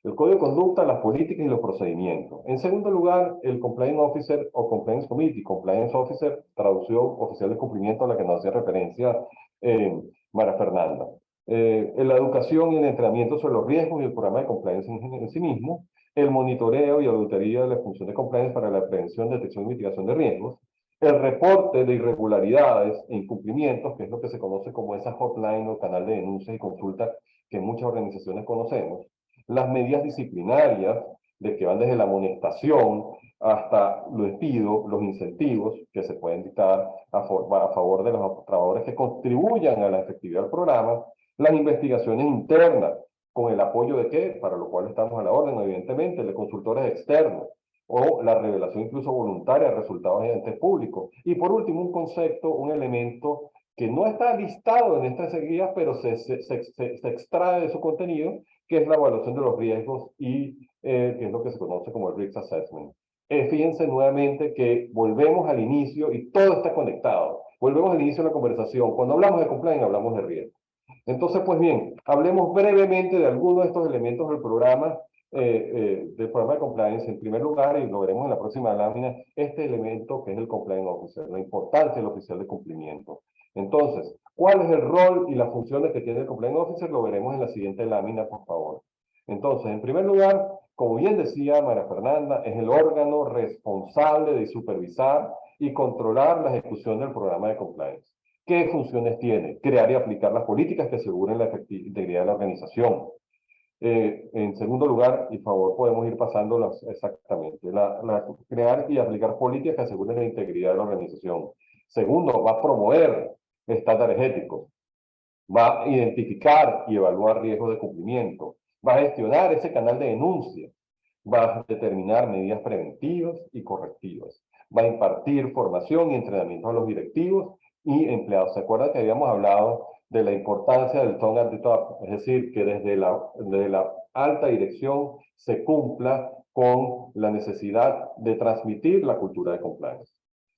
El Código de Conducta, las políticas y los procedimientos. En segundo lugar, el Compliance Officer o Compliance Committee. Compliance Officer, traducción oficial de cumplimiento a la que nos hacía referencia María Fernanda. La educación y el entrenamiento sobre los riesgos y el programa de compliance en sí mismo. El monitoreo y auditoría de la función de compliance para la prevención, detección y mitigación de riesgos. El reporte de irregularidades e incumplimientos, que es lo que se conoce como esa hotline o canal de denuncias y consultas que muchas organizaciones conocemos. Las medidas disciplinarias, de que van desde la amonestación hasta los despidos, los incentivos que se pueden dictar a favor de los trabajadores que contribuyan a la efectividad del programa. Las investigaciones internas, con el apoyo de qué, para lo cual estamos a la orden, evidentemente, de consultores externos, o la revelación incluso voluntaria de resultados de entes públicos. Y por último, un concepto, un elemento que no está listado en estas guías, pero se extrae de su contenido, que es la evaluación de los riesgos y que es lo que se conoce como el Risk Assessment. Fíjense nuevamente que volvemos al inicio y todo está conectado. Volvemos al inicio de la conversación. Cuando hablamos de compliance, hablamos de riesgo. Entonces, pues bien, hablemos brevemente de algunos de estos elementos del programa de compliance. En primer lugar, y lo veremos en la próxima lámina, este elemento que es el compliance officer, la importancia del oficial de cumplimiento. Entonces, ¿cuál es el rol y las funciones que tiene el compliance officer? Lo veremos en la siguiente lámina, por favor. Entonces, en primer lugar, como bien decía María Fernanda, es el órgano responsable de supervisar y controlar la ejecución del programa de compliance. ¿Qué funciones tiene? Crear y aplicar las políticas que aseguren la integridad de la organización. En segundo lugar, y por favor podemos ir pasándolas exactamente, crear y aplicar políticas que aseguren la integridad de la organización. Segundo, va a promover estándares éticos, va a identificar y evaluar riesgos de cumplimiento, va a gestionar ese canal de denuncia, va a determinar medidas preventivas y correctivas, va a impartir formación y entrenamiento a los directivos y empleados. ¿Se acuerdan que habíamos hablado de la importancia del tone at the top? Es decir, que desde la alta dirección se cumpla con la necesidad de transmitir la cultura de compliance.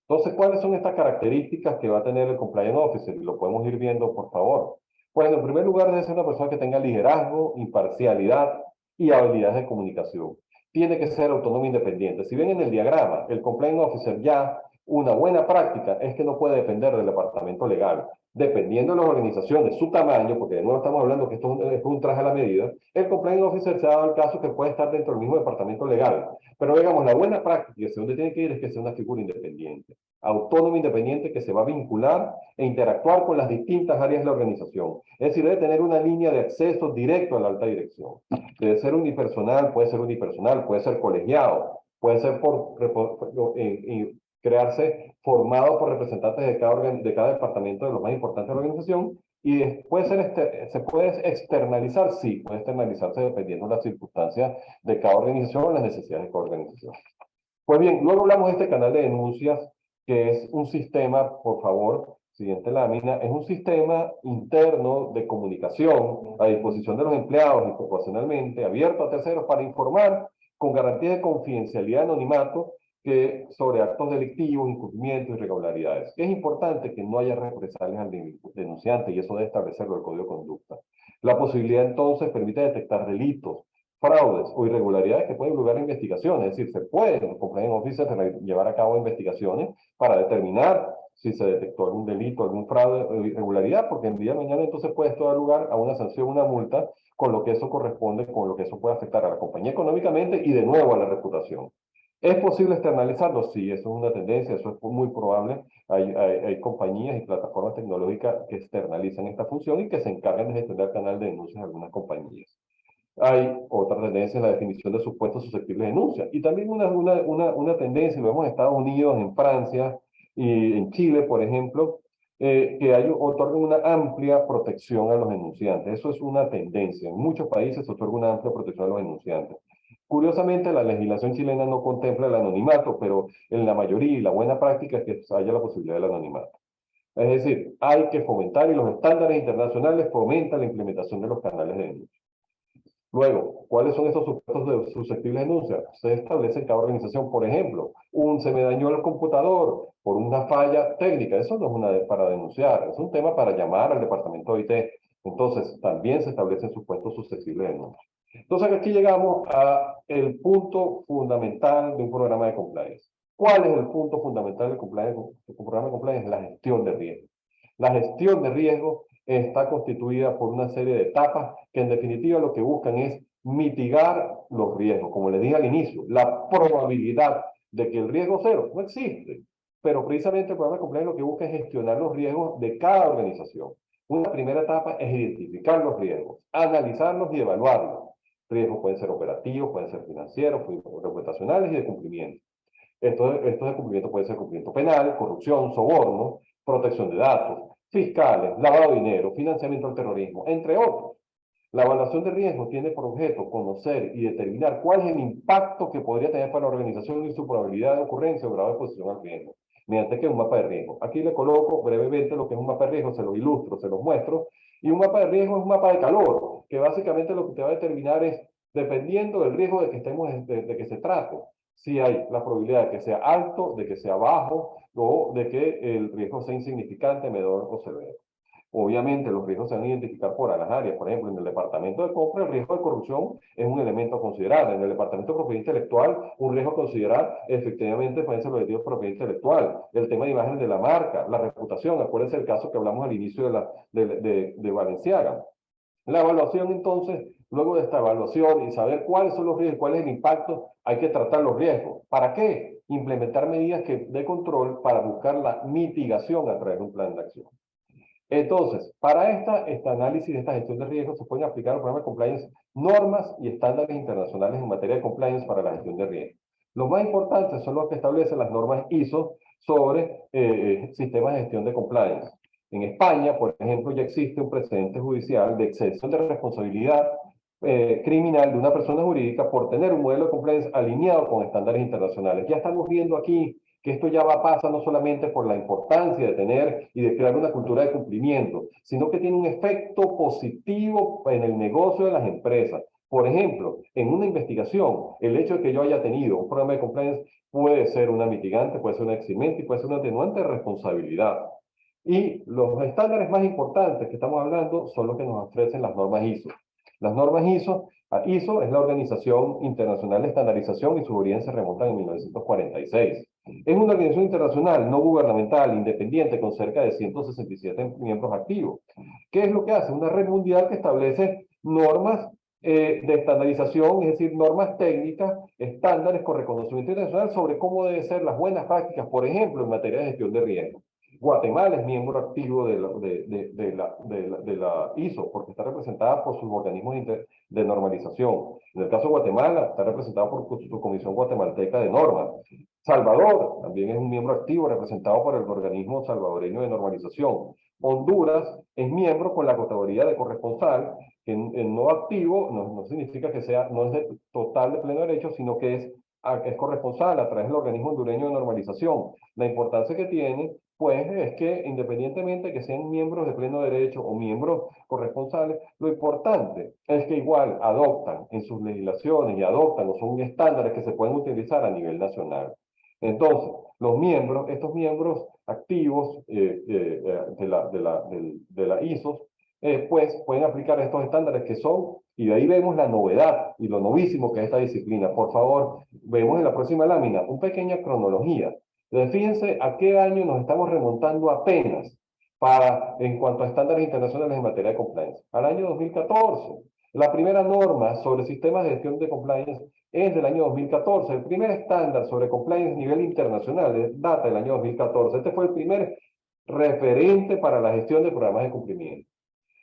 Entonces, ¿cuáles son estas características que va a tener el Compliance Officer? Y lo podemos ir viendo, por favor. Bueno, en primer lugar, debe ser una persona que tenga liderazgo, imparcialidad y habilidades de comunicación. Tiene que ser autónomo e independiente. Si ven en el diagrama, el Compliance Officer ya, una buena práctica es que no puede depender del departamento legal. Dependiendo de las organizaciones, su tamaño, porque de nuevo estamos hablando que esto es un traje a la medida, el Compliance Officer se ha dado el caso que puede estar dentro del mismo departamento legal. Pero digamos, la buena práctica, hacia donde tiene que ir, es que sea una figura independiente, autónoma, independiente, que se va a vincular e interactuar con las distintas áreas de la organización. Es decir, debe tener una línea de acceso directo a la alta dirección. Debe ser unipersonal, puede ser colegiado, puede ser crearse formado por representantes de cada departamento de los más importantes de la organización, y después se puede externalizar, sí, puede externalizarse dependiendo de las circunstancias de cada organización o las necesidades de cada organización. Pues bien, luego hablamos de este canal de denuncias, que es un sistema, por favor, siguiente lámina, es un sistema interno de comunicación a disposición de los empleados y proporcionalmente abierto a terceros para informar con garantía de confidencialidad y anonimato sobre actos delictivos, incumplimientos, irregularidades. Es importante que no haya represalias al denunciante y eso debe establecerlo el Código de Conducta. La posibilidad entonces permite detectar delitos, fraudes o irregularidades que pueden llevar a investigaciones. Es decir, se pueden, los compliance officers, llevar a cabo investigaciones para determinar si se detectó algún delito, algún fraude o irregularidad, porque el día de mañana entonces puede esto dar lugar a una sanción, una multa, con lo que eso corresponde, con lo que eso puede afectar a la compañía económicamente y de nuevo a la reputación. ¿Es posible externalizarlo? Sí, eso es una tendencia, eso es muy probable. Hay compañías y plataformas tecnológicas que externalizan esta función y que se encargan de gestionar el canal de denuncias de algunas compañías. Hay otra tendencia en la definición de supuestos susceptibles de denuncia. Y también una tendencia, lo vemos en Estados Unidos, en Francia y en Chile, por ejemplo, que otorgan una amplia protección a los denunciantes. Eso es una tendencia. En muchos países se otorga una amplia protección a los denunciantes. Curiosamente, la legislación chilena no contempla el anonimato, pero en la mayoría y la buena práctica es que haya la posibilidad del anonimato. Es decir, hay que fomentar y los estándares internacionales fomentan la implementación de los canales de denuncia. Luego, ¿cuáles son esos supuestos susceptibles de denuncia? Se establece en cada organización, por ejemplo, se me dañó el computador por una falla técnica. Eso no es una para denunciar, es un tema para llamar al departamento de IT. Entonces, también se establecen supuestos susceptibles de denuncia. Entonces, aquí llegamos al punto fundamental de un programa de compliance. ¿Cuál es el punto fundamental de un programa de compliance? La gestión de riesgo. La gestión de riesgo está constituida por una serie de etapas que en definitiva lo que buscan es mitigar los riesgos. Como les dije al inicio, la probabilidad de que el riesgo cero no existe, pero precisamente el programa de compliance lo que busca es gestionar los riesgos de cada organización. Una primera etapa es identificar los riesgos, analizarlos y evaluarlos. Riesgos pueden ser operativos, pueden ser financieros, reputacionales y de cumplimiento. Estos de cumplimiento pueden ser cumplimiento penal, corrupción, soborno, protección de datos, fiscales, lavado de dinero, financiamiento al terrorismo, entre otros. La evaluación de riesgo tiene por objeto conocer y determinar cuál es el impacto que podría tener para la organización y su probabilidad de ocurrencia o grado de exposición al riesgo, mediante que un mapa de riesgo. Aquí le coloco brevemente lo que es un mapa de riesgo, se lo ilustro, se los muestro. Y un mapa de riesgo es un mapa de calor, que básicamente lo que te va a determinar es, dependiendo del riesgo de que de que se trate, si hay la probabilidad de que sea alto, de que sea bajo, o de que el riesgo sea insignificante, menor o severo. Obviamente los riesgos se van a identificar por las áreas. Por ejemplo, en el departamento de compra el riesgo de corrupción es un elemento a considerar. En el departamento de propiedad intelectual, un riesgo a considerar efectivamente pueden ser los objetivos de propiedad intelectual. El tema de imagen de la marca, la reputación. Acuérdense el caso que hablamos al inicio de Balenciaga. La evaluación entonces, luego de esta evaluación y saber cuáles son los riesgos, cuál es el impacto, hay que tratar los riesgos. ¿Para qué? Implementar medidas de control para buscar la mitigación a través de un plan de acción. Entonces, para este análisis, esta gestión de riesgos, se pueden aplicar al programa de compliance normas y estándares internacionales en materia de compliance para la gestión de riesgos. Los más importantes son los que establecen las normas ISO sobre sistemas de gestión de compliance. En España, por ejemplo, ya existe un precedente judicial de exención de responsabilidad criminal de una persona jurídica por tener un modelo de compliance alineado con estándares internacionales. Ya estamos viendo aquí que esto ya pasa no solamente por la importancia de tener y de crear una cultura de cumplimiento, sino que tiene un efecto positivo en el negocio de las empresas. Por ejemplo, en una investigación, el hecho de que yo haya tenido un programa de compliance puede ser una mitigante, puede ser una eximente y puede ser un atenuante de responsabilidad. Y los estándares más importantes que estamos hablando son los que nos ofrecen las normas ISO. Las normas ISO es la Organización Internacional de Estandarización y sus orígenes se remontan en 1946. Es una organización internacional no gubernamental, independiente, con cerca de 167 miembros activos. ¿Qué es lo que hace? Una red mundial que establece normas de estandarización, es decir, normas técnicas, estándares con reconocimiento internacional sobre cómo deben ser las buenas prácticas, por ejemplo, en materia de gestión de riesgo. Guatemala es miembro activo de la ISO porque está representada por sus organismos de normalización. En el caso de Guatemala, está representada por su Comisión Guatemalteca de Normas. Salvador también es un miembro activo representado por el organismo salvadoreño de normalización. Honduras es miembro con la categoría de corresponsal, que en no activo no significa que sea, no es de total de pleno derecho, sino que es corresponsal a través del organismo hondureño de normalización. La importancia que tiene, pues, es que independientemente de que sean miembros de pleno derecho o miembros corresponsales, lo importante es que igual adoptan en sus legislaciones y adoptan o son estándares que se pueden utilizar a nivel nacional. Entonces, estos miembros activos de la ISOs, pues pueden aplicar estos estándares que son, y de ahí vemos la novedad y lo novísimo que es esta disciplina. Por favor, vemos en la próxima lámina una pequeña cronología. Fíjense a qué año nos estamos remontando apenas en cuanto a estándares internacionales en materia de compliance. Al año 2014. La primera norma sobre sistemas de gestión de compliance es del año 2014. El primer estándar sobre compliance a nivel internacional data del año 2014. Este fue el primer referente para la gestión de programas de cumplimiento.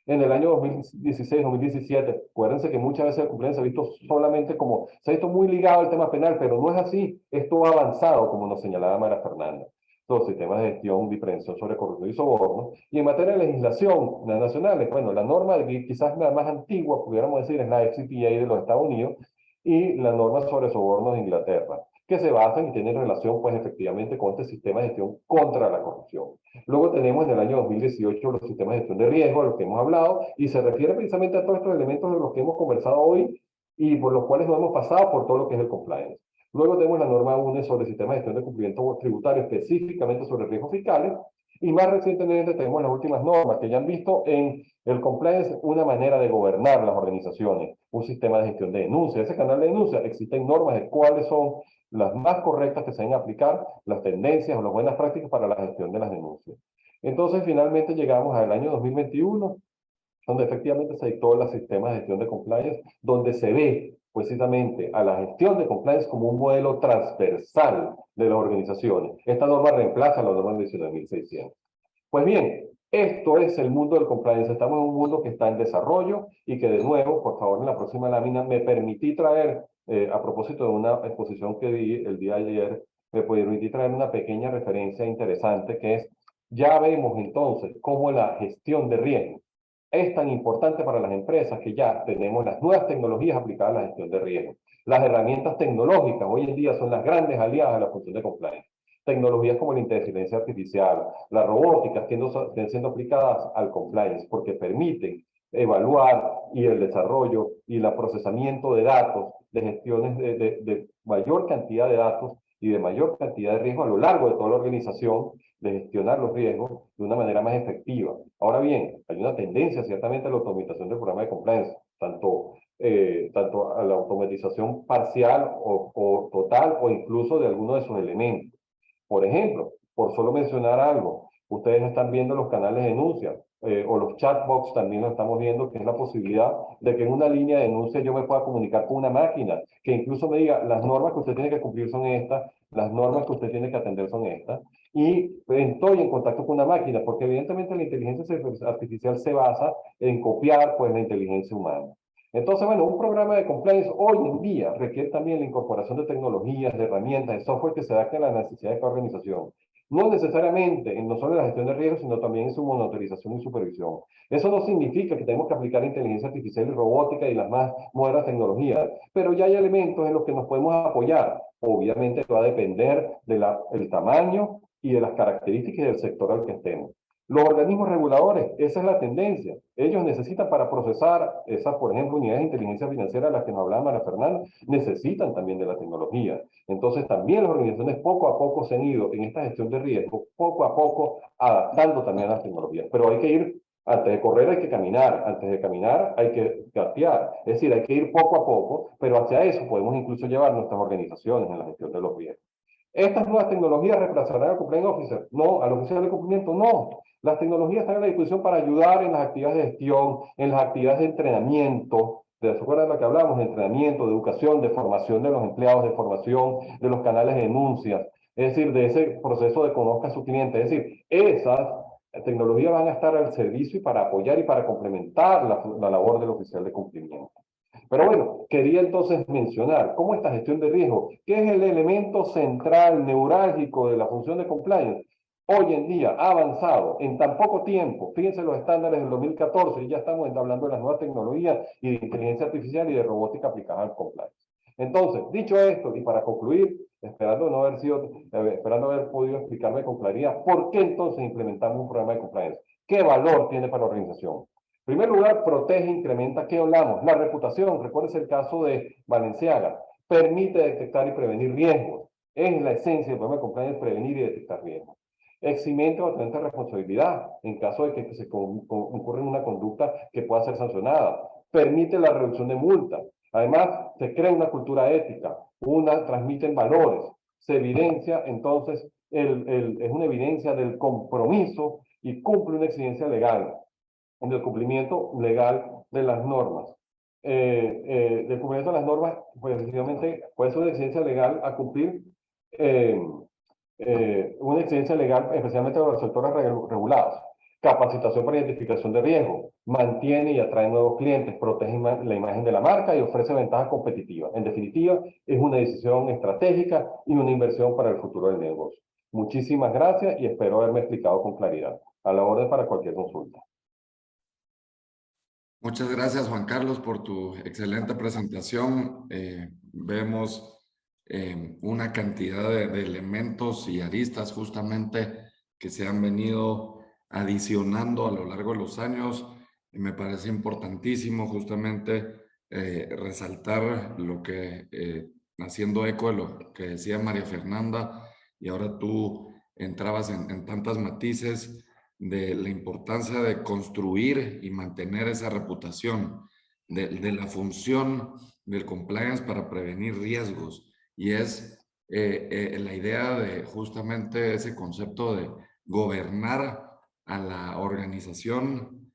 En el año 2016-2017, acuérdense que muchas veces el compliance se ha visto solamente como, se ha visto muy ligado al tema penal, pero no es así. Esto ha avanzado, como nos señalaba Mara Fernanda. Los sistemas de gestión de prevención sobre corrupción y soborno. Y en materia de legislación nacional, bueno, la norma quizás la más antigua, pudiéramos decir, es la FCPA de los Estados Unidos y la norma sobre soborno de Inglaterra, que se basan y tienen relación, pues, efectivamente con este sistema de gestión contra la corrupción. Luego tenemos en el año 2018 los sistemas de gestión de riesgo, de los que hemos hablado, y se refiere precisamente a todos estos elementos de los que hemos conversado hoy y por los cuales no hemos pasado por todo lo que es el compliance. Luego tenemos la norma UNE sobre sistemas de gestión de cumplimiento tributario, específicamente sobre riesgos fiscales, y más recientemente tenemos las últimas normas que ya han visto en el compliance una manera de gobernar las organizaciones, un sistema de gestión de denuncia. Ese canal de denuncia, existen normas de cuáles son las más correctas que se deben aplicar, las tendencias o las buenas prácticas para la gestión de las denuncias. Entonces, finalmente llegamos al año 2021, donde efectivamente se dictó el sistema de gestión de compliance, donde se ve precisamente a la gestión de compliance como un modelo transversal de las organizaciones. Esta norma reemplaza la norma 19.600. Pues bien, esto es el mundo del compliance. Estamos en un mundo que está en desarrollo y que, de nuevo, por favor, en la próxima lámina, me permití traer, a propósito de una exposición que di el día de ayer, me permití traer una pequeña referencia interesante que es, ya vemos entonces cómo la gestión de riesgo es tan importante para las empresas que ya tenemos las nuevas tecnologías aplicadas a la gestión de riesgo. Las herramientas tecnológicas hoy en día son las grandes aliadas de la función de compliance. Tecnologías como la inteligencia artificial, la robótica, están siendo aplicadas al compliance porque permiten evaluar y el desarrollo y el procesamiento de datos, de gestiones de mayor cantidad de datos y de mayor cantidad de riesgo a lo largo de toda la organización, de gestionar los riesgos de una manera más efectiva. Ahora bien, hay una tendencia ciertamente a la automatización del programa de compliance, tanto a la automatización parcial o total o incluso de alguno de sus elementos. Por ejemplo, por solo mencionar algo, ustedes están viendo los canales de denuncia o los chatbots también lo estamos viendo, que es la posibilidad de que en una línea de denuncia yo me pueda comunicar con una máquina, que incluso me diga las normas que usted tiene que cumplir son estas, las normas que usted tiene que atender son estas, y estoy en contacto con una máquina, porque evidentemente la inteligencia artificial se basa en copiar pues la inteligencia humana. Entonces, bueno, un programa de compliance hoy en día requiere también la incorporación de tecnologías, de herramientas, de software que se adapten a las necesidades de cada organización. No necesariamente, no solo en la gestión de riesgos, sino también en su monitorización y supervisión. Eso no significa que tenemos que aplicar inteligencia artificial y robótica y las más modernas tecnologías, pero ya hay elementos en los que nos podemos apoyar. Obviamente va a depender del tamaño y de las características del sector al que estemos. Los organismos reguladores, esa es la tendencia. Ellos necesitan para procesar esas, por ejemplo, unidades de inteligencia financiera de las que nos hablaba María Fernanda, necesitan también de la tecnología. Entonces, también las organizaciones poco a poco se han ido en esta gestión de riesgo, poco a poco adaptando también a las tecnologías. Pero hay que ir, antes de correr hay que caminar, antes de caminar hay que gatear. Es decir, hay que ir poco a poco, pero hacia eso podemos incluso llevar nuestras organizaciones en la gestión de los riesgos. ¿Estas nuevas tecnologías reemplazarán al compliance officer? No, al oficial de cumplimiento no. Las tecnologías están a la disposición para ayudar en las actividades de gestión, en las actividades de entrenamiento. ¿Se acuerdan de lo que hablamos? De entrenamiento, de educación, de formación de los empleados, de formación de los canales de denuncias. Es decir, de ese proceso de conozca a su cliente. Es decir, esas tecnologías van a estar al servicio y para apoyar y para complementar la labor del oficial de cumplimiento. Pero bueno, quería entonces mencionar cómo esta gestión de riesgo, que es el elemento central, neurálgico de la función de compliance, hoy en día ha avanzado en tan poco tiempo. Fíjense los estándares del 2014 y ya estamos hablando de las nuevas tecnologías y de inteligencia artificial y de robótica aplicada al compliance. Entonces, dicho esto, y para concluir, esperando haber podido explicarme con claridad por qué entonces implementamos un programa de compliance, qué valor tiene para la organización. En primer lugar, protege e incrementa, ¿qué hablamos? La reputación, recuerdes el caso de Balenciaga, permite detectar y prevenir riesgos. Es la esencia del programa de compliance, prevenir y detectar riesgos. Eximente o atenta responsabilidad en caso de que se incurra en una conducta que pueda ser sancionada. Permite la reducción de multas. Además, se crea una cultura ética, transmiten valores, se evidencia entonces, es una evidencia del compromiso y cumple una exigencia legal, del cumplimiento legal de las normas. Del cumplimiento de las normas, pues efectivamente puede ser una exigencia legal a cumplir, una exigencia legal especialmente de los sectores regulados. Capacitación para identificación de riesgo, mantiene y atrae nuevos clientes, protege la imagen de la marca y ofrece ventajas competitivas. En definitiva, es una decisión estratégica y una inversión para el futuro del negocio. Muchísimas gracias y espero haberme explicado con claridad. A la orden para cualquier consulta. Muchas gracias, Juan Carlos, por tu excelente presentación. Vemos una cantidad de elementos y aristas justamente que se han venido adicionando a lo largo de los años. Y me parece importantísimo justamente resaltar lo que, haciendo eco de lo que decía María Fernanda, y ahora tú entrabas en tantos matices de la importancia de construir y mantener esa reputación, de la función del compliance para prevenir riesgos. Y es la idea de justamente ese concepto de gobernar a la organización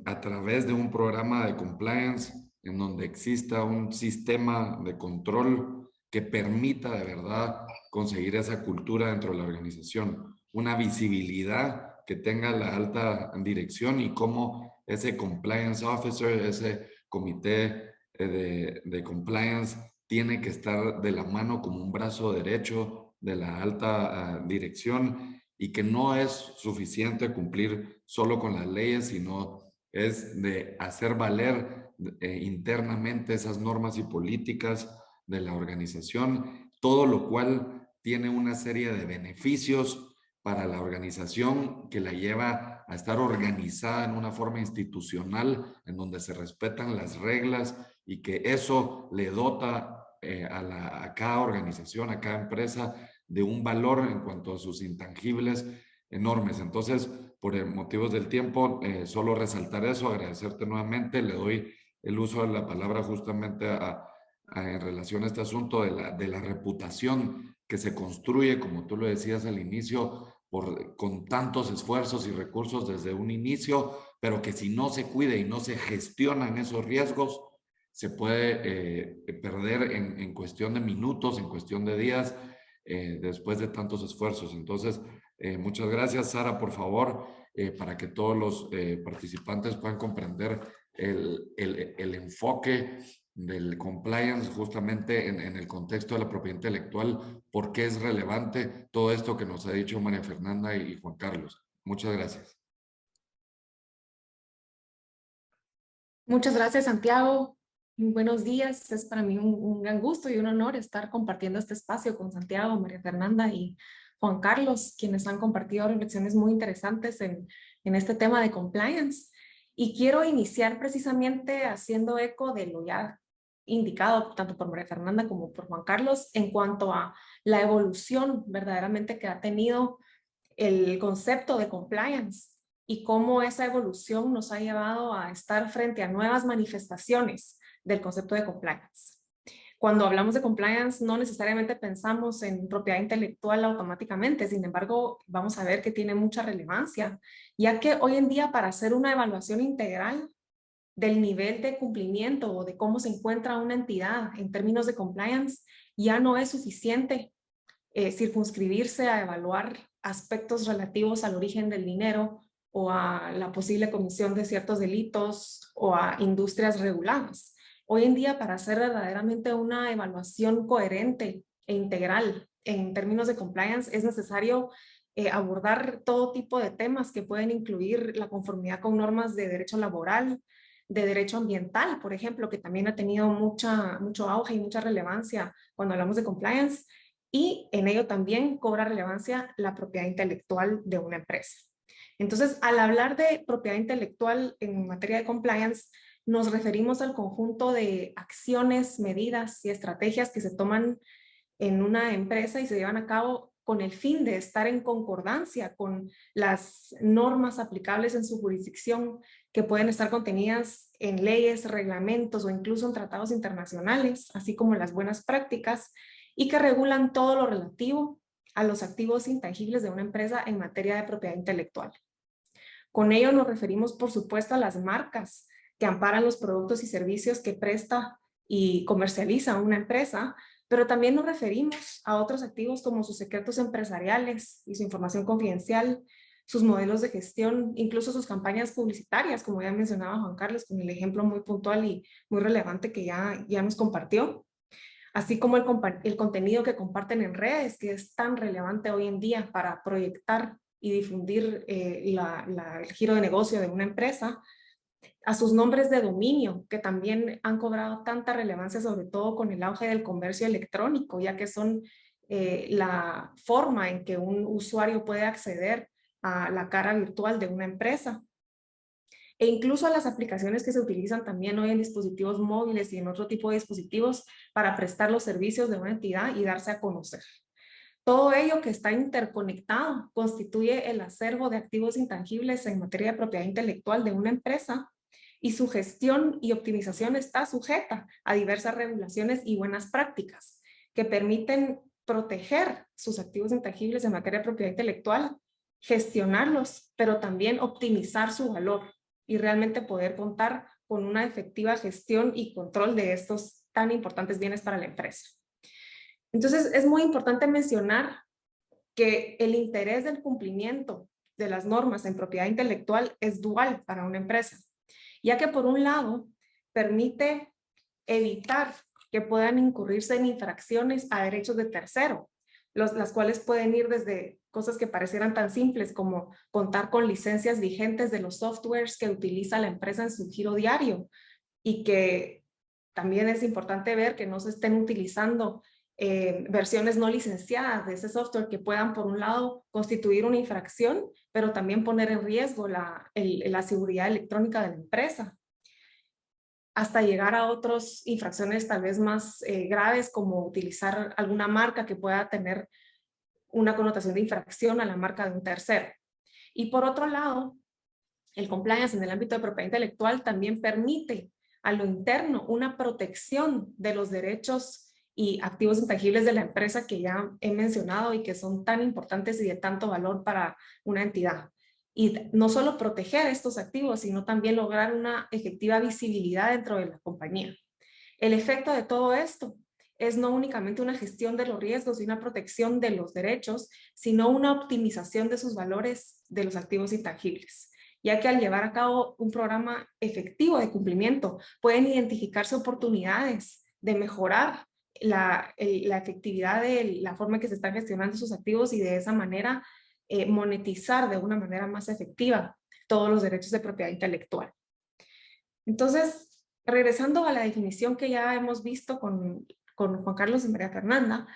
a través de un programa de compliance en donde exista un sistema de control que permita de verdad conseguir esa cultura dentro de la organización, una visibilidad que tenga la alta dirección y cómo ese compliance officer, ese comité de compliance tiene que estar de la mano como un brazo derecho de la alta dirección y que no es suficiente cumplir solo con las leyes, sino es de hacer valer internamente esas normas y políticas de la organización, todo lo cual tiene una serie de beneficios para la organización que la lleva a estar organizada en una forma institucional en donde se respetan las reglas y que eso le dota a cada organización, a cada empresa de un valor en cuanto a sus intangibles enormes. Entonces, por motivos del tiempo, solo resaltar eso, agradecerte nuevamente, le doy el uso de la palabra justamente en relación a este asunto de la reputación que se construye, como tú lo decías al inicio, con tantos esfuerzos y recursos desde un inicio, pero que si no se cuida y no se gestionan esos riesgos, se puede perder en cuestión de minutos, en cuestión de días, después de tantos esfuerzos. Entonces, muchas gracias, Sara, por favor, para que todos los participantes puedan comprender el enfoque del compliance justamente en el contexto de la propiedad intelectual, por qué es relevante todo esto que nos ha dicho María Fernanda y Juan Carlos. Muchas gracias. Muchas gracias, Santiago. Buenos días. Es para mí un gran gusto y un honor estar compartiendo este espacio con Santiago, María Fernanda y Juan Carlos, quienes han compartido reflexiones muy interesantes en este tema de compliance. Y quiero iniciar precisamente haciendo eco de lo ya indicado tanto por María Fernanda como por Juan Carlos en cuanto a la evolución verdaderamente que ha tenido el concepto de compliance y cómo esa evolución nos ha llevado a estar frente a nuevas manifestaciones del concepto de compliance. Cuando hablamos de compliance no necesariamente pensamos en propiedad intelectual automáticamente, sin embargo vamos a ver que tiene mucha relevancia, ya que hoy en día para hacer una evaluación integral del nivel de cumplimiento o de cómo se encuentra una entidad en términos de compliance, ya no es suficiente circunscribirse a evaluar aspectos relativos al origen del dinero o a la posible comisión de ciertos delitos o a industrias reguladas. Hoy en día, para hacer verdaderamente una evaluación coherente e integral en términos de compliance, es necesario abordar todo tipo de temas que pueden incluir la conformidad con normas de derecho laboral, de derecho ambiental, por ejemplo, que también ha tenido mucho auge y mucha relevancia cuando hablamos de compliance, y en ello también cobra relevancia la propiedad intelectual de una empresa. Entonces, al hablar de propiedad intelectual en materia de compliance, nos referimos al conjunto de acciones, medidas y estrategias que se toman en una empresa y se llevan a cabo con el fin de estar en concordancia con las normas aplicables en su jurisdicción, que pueden estar contenidas en leyes, reglamentos o incluso en tratados internacionales, así como las buenas prácticas, y que regulan todo lo relativo a los activos intangibles de una empresa en materia de propiedad intelectual. Con ello nos referimos, por supuesto, a las marcas que amparan los productos y servicios que presta y comercializa una empresa, pero también nos referimos a otros activos como sus secretos empresariales y su información confidencial, sus modelos de gestión, incluso sus campañas publicitarias, como ya mencionaba Juan Carlos, con el ejemplo muy puntual y muy relevante que ya nos compartió, así como el contenido que comparten en redes, que es tan relevante hoy en día para proyectar y difundir el giro de negocio de una empresa, a sus nombres de dominio, que también han cobrado tanta relevancia, sobre todo con el auge del comercio electrónico, ya que son la forma en que un usuario puede acceder a la cara virtual de una empresa. E incluso a las aplicaciones que se utilizan también hoy en dispositivos móviles y en otro tipo de dispositivos para prestar los servicios de una entidad y darse a conocer. Todo ello que está interconectado constituye el acervo de activos intangibles en materia de propiedad intelectual de una empresa, y su gestión y optimización está sujeta a diversas regulaciones y buenas prácticas que permiten proteger sus activos intangibles en materia de propiedad intelectual, gestionarlos, pero también optimizar su valor y realmente poder contar con una efectiva gestión y control de estos tan importantes bienes para la empresa. Entonces, es muy importante mencionar que el interés del cumplimiento de las normas en propiedad intelectual es dual para una empresa, ya que por un lado permite evitar que puedan incurrirse en infracciones a derechos de tercero, las cuales pueden ir desde cosas que parecieran tan simples como contar con licencias vigentes de los softwares que utiliza la empresa en su giro diario, y que también es importante ver que no se estén utilizando versiones no licenciadas de ese software que puedan, por un lado, constituir una infracción, pero también poner en riesgo la seguridad electrónica de la empresa, hasta llegar a otras infracciones tal vez más graves, como utilizar alguna marca que pueda tener una connotación de infracción a la marca de un tercero. Y por otro lado, el compliance en el ámbito de propiedad intelectual también permite a lo interno una protección de los derechos y activos intangibles de la empresa que ya he mencionado y que son tan importantes y de tanto valor para una entidad. Y no solo proteger estos activos, sino también lograr una efectiva visibilidad dentro de la compañía. El efecto de todo esto es no únicamente una gestión de los riesgos y una protección de los derechos, sino una optimización de sus valores de los activos intangibles, ya que al llevar a cabo un programa efectivo de cumplimiento pueden identificarse oportunidades de mejorar la efectividad de la forma en que se están gestionando sus activos y de esa manera monetizar de una manera más efectiva todos los derechos de propiedad intelectual. Entonces, regresando a la definición que ya hemos visto con Juan Carlos y María Fernanda,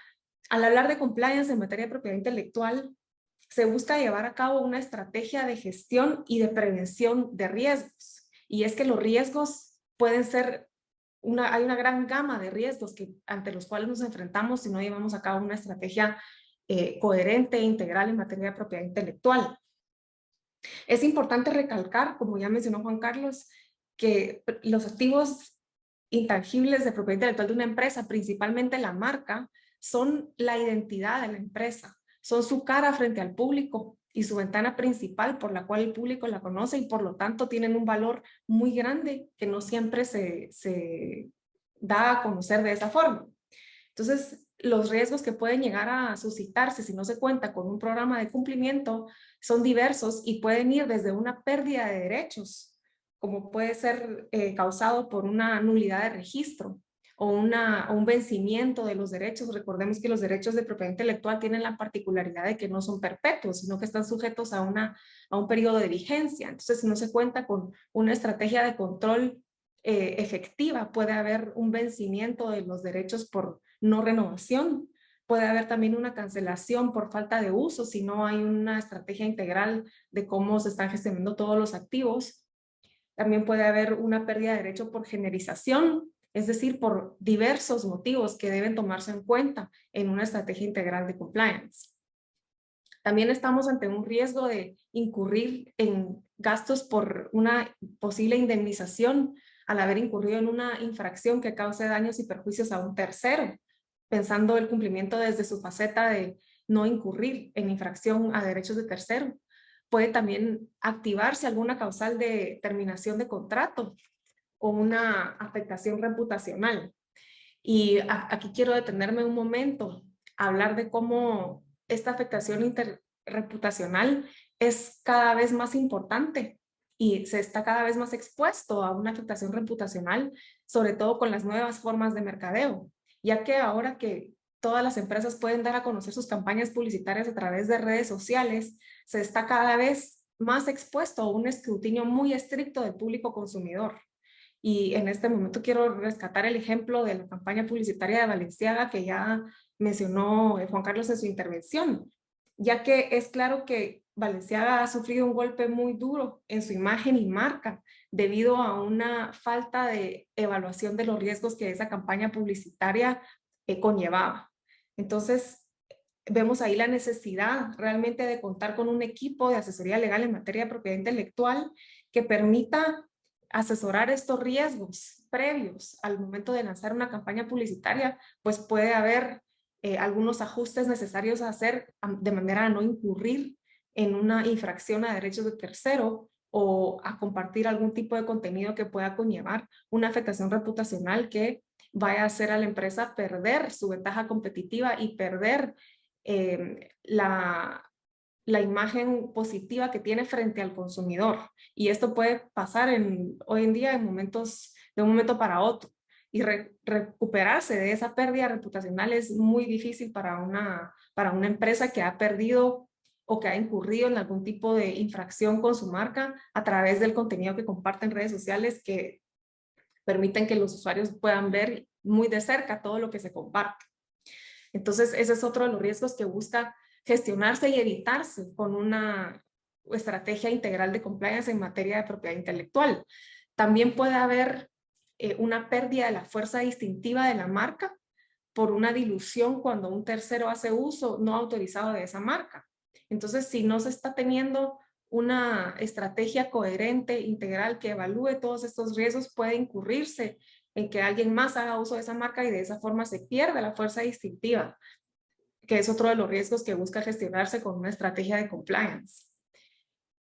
al hablar de compliance en materia de propiedad intelectual, se busca llevar a cabo una estrategia de gestión y de prevención de riesgos. Y es que los riesgos pueden ser, hay una gran gama de riesgos ante los cuales nos enfrentamos si no llevamos a cabo una estrategia coherente e integral en materia de propiedad intelectual. Es importante recalcar, como ya mencionó Juan Carlos, que los activos intangibles de propiedad intelectual de una empresa, principalmente la marca, son la identidad de la empresa, son su cara frente al público y su ventana principal por la cual el público la conoce, y por lo tanto tienen un valor muy grande que no siempre se da a conocer de esa forma. Entonces, los riesgos que pueden llegar a suscitarse si no se cuenta con un programa de cumplimiento son diversos y pueden ir desde una pérdida de derechos como puede ser causado por una nulidad de registro o un vencimiento de los derechos. Recordemos que los derechos de propiedad intelectual tienen la particularidad de que no son perpetuos, sino que están sujetos a un periodo de vigencia. Entonces, si no se cuenta con una estrategia de control efectiva, puede haber un vencimiento de los derechos por no renovación. Puede haber también una cancelación por falta de uso si no hay una estrategia integral de cómo se están gestionando todos los activos. También puede haber una pérdida de derecho por generización, es decir, por diversos motivos que deben tomarse en cuenta en una estrategia integral de compliance. También estamos ante un riesgo de incurrir en gastos por una posible indemnización al haber incurrido en una infracción que cause daños y perjuicios a un tercero, pensando el cumplimiento desde su faceta de no incurrir en infracción a derechos de tercero. Puede también activarse alguna causal de terminación de contrato o una afectación reputacional. Y aquí quiero detenerme un momento, hablar de cómo esta afectación reputacional es cada vez más importante y se está cada vez más expuesto a una afectación reputacional, sobre todo con las nuevas formas de mercadeo, ya que ahora que todas las empresas pueden dar a conocer sus campañas publicitarias a través de redes sociales, se está cada vez más expuesto a un escrutinio muy estricto del público consumidor. Y en este momento quiero rescatar el ejemplo de la campaña publicitaria de Balenciaga que ya mencionó Juan Carlos en su intervención, ya que es claro que Balenciaga ha sufrido un golpe muy duro en su imagen y marca debido a una falta de evaluación de los riesgos que esa campaña publicitaria conllevaba. Entonces, vemos ahí la necesidad realmente de contar con un equipo de asesoría legal en materia de propiedad intelectual que permita asesorar estos riesgos previos al momento de lanzar una campaña publicitaria, pues puede haber algunos ajustes necesarios a hacer de manera a no incurrir en una infracción a derechos de tercero o a compartir algún tipo de contenido que pueda conllevar una afectación reputacional que vaya a hacer a la empresa perder su ventaja competitiva y perder la imagen positiva que tiene frente al consumidor. Y esto puede pasar hoy en día en momentos, de un momento para otro. Y recuperarse de esa pérdida reputacional es muy difícil para una empresa que ha perdido o que ha incurrido en algún tipo de infracción con su marca a través del contenido que comparte en redes sociales que permiten que los usuarios puedan ver muy de cerca todo lo que se comparte. Entonces, ese es otro de los riesgos que busca gestionarse y evitarse con una estrategia integral de compliance en materia de propiedad intelectual. También puede haber una pérdida de la fuerza distintiva de la marca por una dilución cuando un tercero hace uso no autorizado de esa marca. Entonces, si no se está teniendo una estrategia coherente, integral, que evalúe todos estos riesgos, puede incurrirse en que alguien más haga uso de esa marca y de esa forma se pierde la fuerza distintiva, que es otro de los riesgos que busca gestionarse con una estrategia de compliance.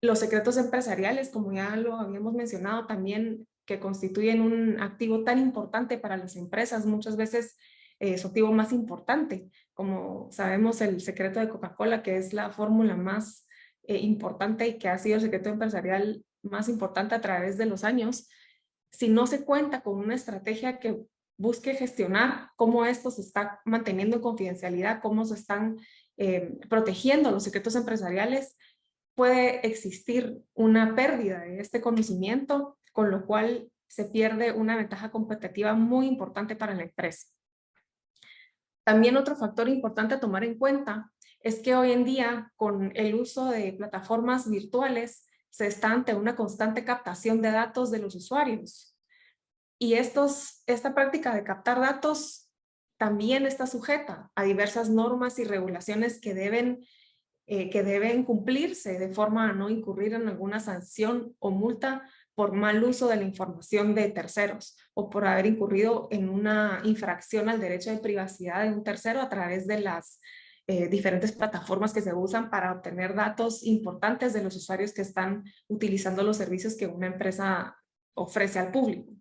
Los secretos empresariales, como ya lo habíamos mencionado también, que constituyen un activo tan importante para las empresas, muchas veces su activo más importante. Como sabemos, el secreto de Coca-Cola, que es la fórmula más importante y que ha sido el secreto empresarial más importante a través de los años, si no se cuenta con una estrategia que busque gestionar cómo esto se está manteniendo en confidencialidad, cómo se están protegiendo los secretos empresariales, puede existir una pérdida de este conocimiento, con lo cual se pierde una ventaja competitiva muy importante para la empresa. También otro factor importante a tomar en cuenta es que hoy en día, con el uso de plataformas virtuales, se está ante una constante captación de datos de los usuarios. Y esta práctica de captar datos también está sujeta a diversas normas y regulaciones que deben cumplirse de forma a no incurrir en alguna sanción o multa por mal uso de la información de terceros o por haber incurrido en una infracción al derecho de privacidad de un tercero a través de las diferentes plataformas que se usan para obtener datos importantes de los usuarios que están utilizando los servicios que una empresa ofrece al público.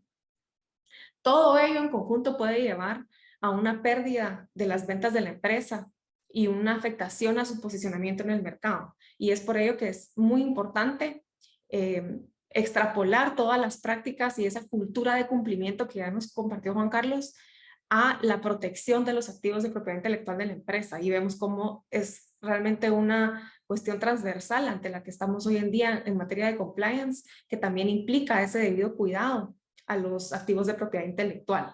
Todo ello en conjunto puede llevar a una pérdida de las ventas de la empresa y una afectación a su posicionamiento en el mercado. Y es por ello que es muy importante extrapolar todas las prácticas y esa cultura de cumplimiento que ya nos compartió Juan Carlos a la protección de los activos de propiedad intelectual de la empresa. Y vemos cómo es realmente una cuestión transversal ante la que estamos hoy en día en materia de compliance, que también implica ese debido cuidado a los activos de propiedad intelectual.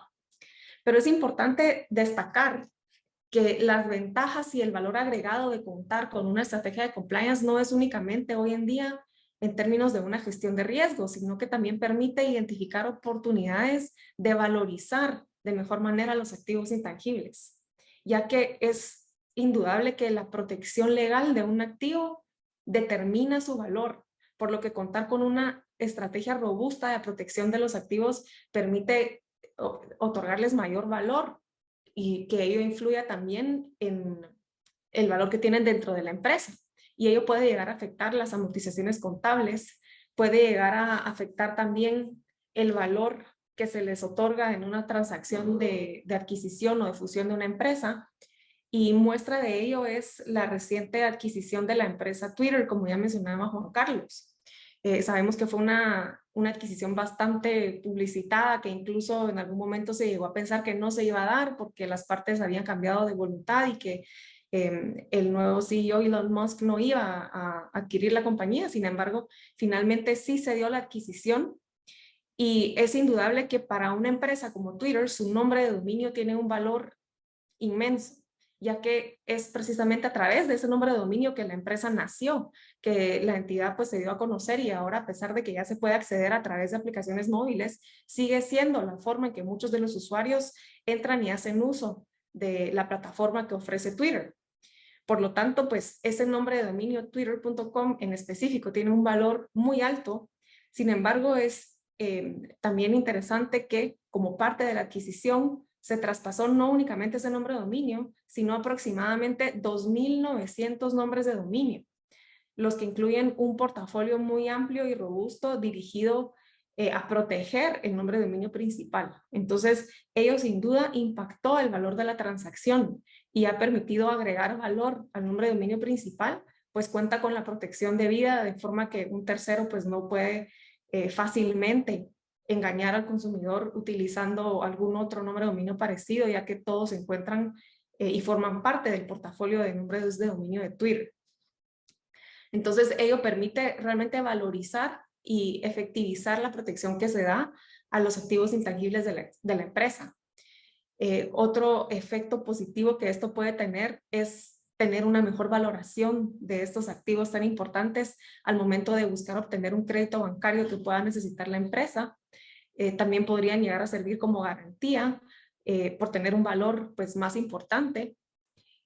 Pero es importante destacar que las ventajas y el valor agregado de contar con una estrategia de compliance no es únicamente hoy en día en términos de una gestión de riesgos, sino que también permite identificar oportunidades de valorizar de mejor manera los activos intangibles, ya que es indudable que la protección legal de un activo determina su valor, por lo que contar con una estrategia robusta de protección de los activos permite otorgarles mayor valor y que ello influya también en el valor que tienen dentro de la empresa. Y ello puede llegar a afectar las amortizaciones contables, puede llegar a afectar también el valor que se les otorga en una transacción de adquisición o de fusión de una empresa. Y muestra de ello es la reciente adquisición de la empresa Twitter, como ya mencionaba Juan Carlos. Sabemos que fue una adquisición bastante publicitada, que incluso en algún momento se llegó a pensar que no se iba a dar porque las partes habían cambiado de voluntad y que el nuevo CEO Elon Musk no iba a adquirir la compañía. Sin embargo, finalmente sí se dio la adquisición y es indudable que para una empresa como Twitter su nombre de dominio tiene un valor inmenso, ya que es precisamente a través de ese nombre de dominio que la empresa nació, que la entidad pues se dio a conocer y ahora, a pesar de que ya se puede acceder a través de aplicaciones móviles, sigue siendo la forma en que muchos de los usuarios entran y hacen uso de la plataforma que ofrece Twitter. Por lo tanto, pues ese nombre de dominio twitter.com en específico tiene un valor muy alto. Sin embargo, es también interesante que como parte de la adquisición se traspasó no únicamente ese nombre de dominio, sino aproximadamente 2.900 nombres de dominio, los que incluyen un portafolio muy amplio y robusto dirigido a proteger el nombre de dominio principal. Entonces, ello sin duda impactó el valor de la transacción y ha permitido agregar valor al nombre de dominio principal, pues cuenta con la protección debida, de forma que un tercero pues no puede fácilmente engañar al consumidor utilizando algún otro nombre de dominio parecido, ya que todos se encuentran y forman parte del portafolio de nombres de dominio de Twitter. Entonces, ello permite realmente valorizar y efectivizar la protección que se da a los activos intangibles de la empresa. Otro efecto positivo que esto puede tener es tener una mejor valoración de estos activos tan importantes al momento de buscar obtener un crédito bancario que pueda necesitar la empresa. También podrían llegar a servir como garantía por tener un valor pues, más importante.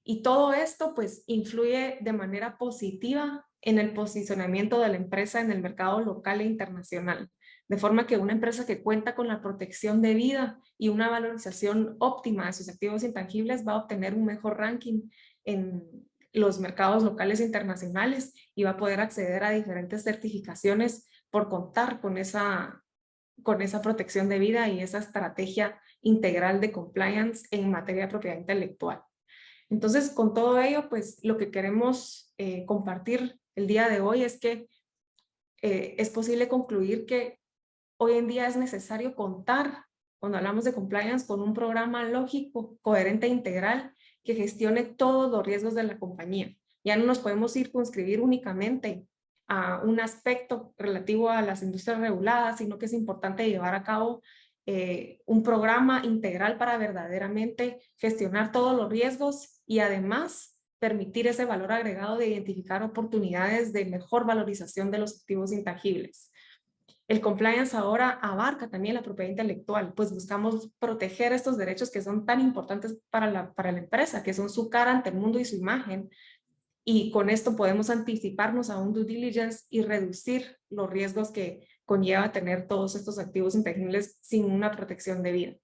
Y todo esto pues, influye de manera positiva en el posicionamiento de la empresa en el mercado local e internacional. De forma que una empresa que cuenta con la protección debida y una valorización óptima de sus activos intangibles va a obtener un mejor ranking en los mercados locales e internacionales y va a poder acceder a diferentes certificaciones por contar con esa protección debida y esa estrategia integral de compliance en materia de propiedad intelectual. Entonces, con todo ello, pues lo que queremos compartir el día de hoy es que es posible concluir que hoy en día es necesario contar, cuando hablamos de compliance, con un programa lógico, coherente e integral que gestione todos los riesgos de la compañía. Ya no nos podemos circunscribir únicamente a un aspecto relativo a las industrias reguladas, sino que es importante llevar a cabo un programa integral para verdaderamente gestionar todos los riesgos y además permitir ese valor agregado de identificar oportunidades de mejor valorización de los activos intangibles. El compliance ahora abarca también la propiedad intelectual, pues buscamos proteger estos derechos que son tan importantes para la empresa, que son su cara ante el mundo y su imagen, y con esto podemos anticiparnos a un due diligence y reducir los riesgos que conlleva tener todos estos activos intangibles sin una protección debida.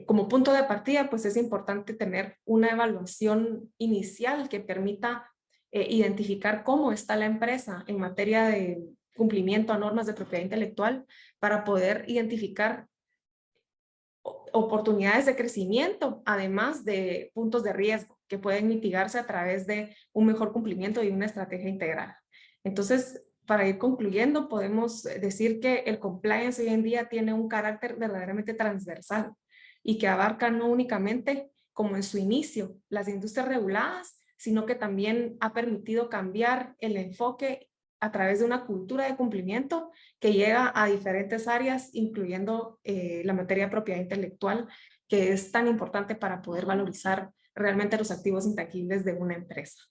Como punto de partida, pues es importante tener una evaluación inicial que permita identificar cómo está la empresa en materia de cumplimiento a normas de propiedad intelectual para poder identificar oportunidades de crecimiento, además de puntos de riesgo que pueden mitigarse a través de un mejor cumplimiento y una estrategia integral. Entonces, para ir concluyendo, podemos decir que el compliance hoy en día tiene un carácter verdaderamente transversal y que abarca no únicamente, como en su inicio, las industrias reguladas, sino que también ha permitido cambiar el enfoque a través de una cultura de cumplimiento que llega a diferentes áreas, incluyendo la materia de propiedad intelectual, que es tan importante para poder valorizar realmente los activos intangibles de una empresa.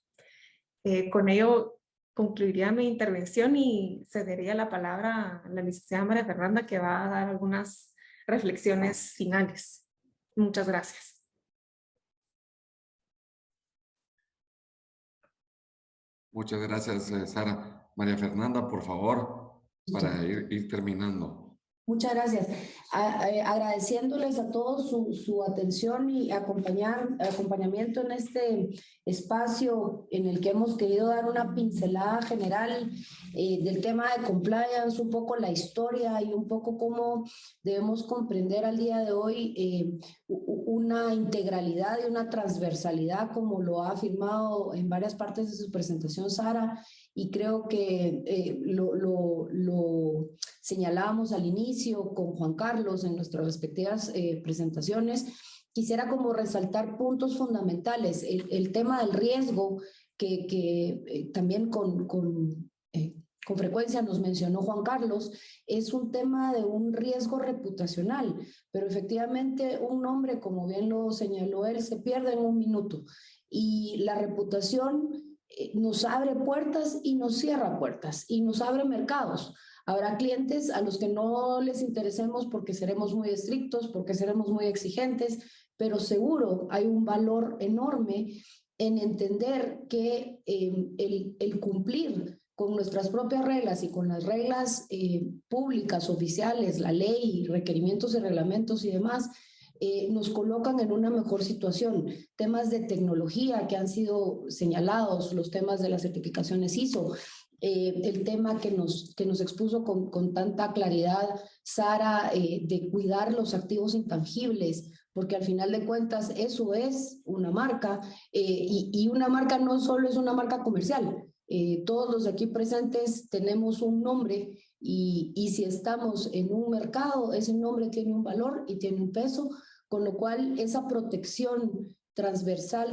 Con ello concluiría mi intervención y cedería la palabra a la licenciada María Fernanda, que va a dar algunas reflexiones finales. Muchas gracias. Muchas gracias, Sara. María Fernanda, por favor, para ir terminando. Muchas gracias. Agradeciéndoles a todos su atención y acompañamiento en este espacio en el que hemos querido dar una pincelada general del tema de compliance, un poco la historia y un poco cómo debemos comprender al día de hoy una integralidad y una transversalidad, como lo ha afirmado en varias partes de su presentación Sara, y creo que lo señalábamos al inicio con Juan Carlos en nuestras respectivas presentaciones. Quisiera como resaltar puntos fundamentales. El tema del riesgo que también con frecuencia nos mencionó Juan Carlos, es un tema de un riesgo reputacional, pero efectivamente un nombre, como bien lo señaló él, se pierde en un minuto. Y la reputación nos abre puertas y nos cierra puertas y nos abre mercados. Habrá clientes a los que no les interesemos porque seremos muy estrictos, porque seremos muy exigentes, pero seguro hay un valor enorme en entender que el cumplir con nuestras propias reglas y con las reglas públicas, oficiales, la ley, requerimientos y reglamentos y demás, nos colocan en una mejor situación. Temas de tecnología que han sido señalados, los temas de las certificaciones ISO, el tema que nos expuso con tanta claridad Sara, de cuidar los activos intangibles, porque al final de cuentas eso es una marca, y una marca no solo es una marca comercial. Todos los aquí presentes tenemos un nombre y si estamos en un mercado, ese nombre tiene un valor y tiene un peso, con lo cual esa protección transversal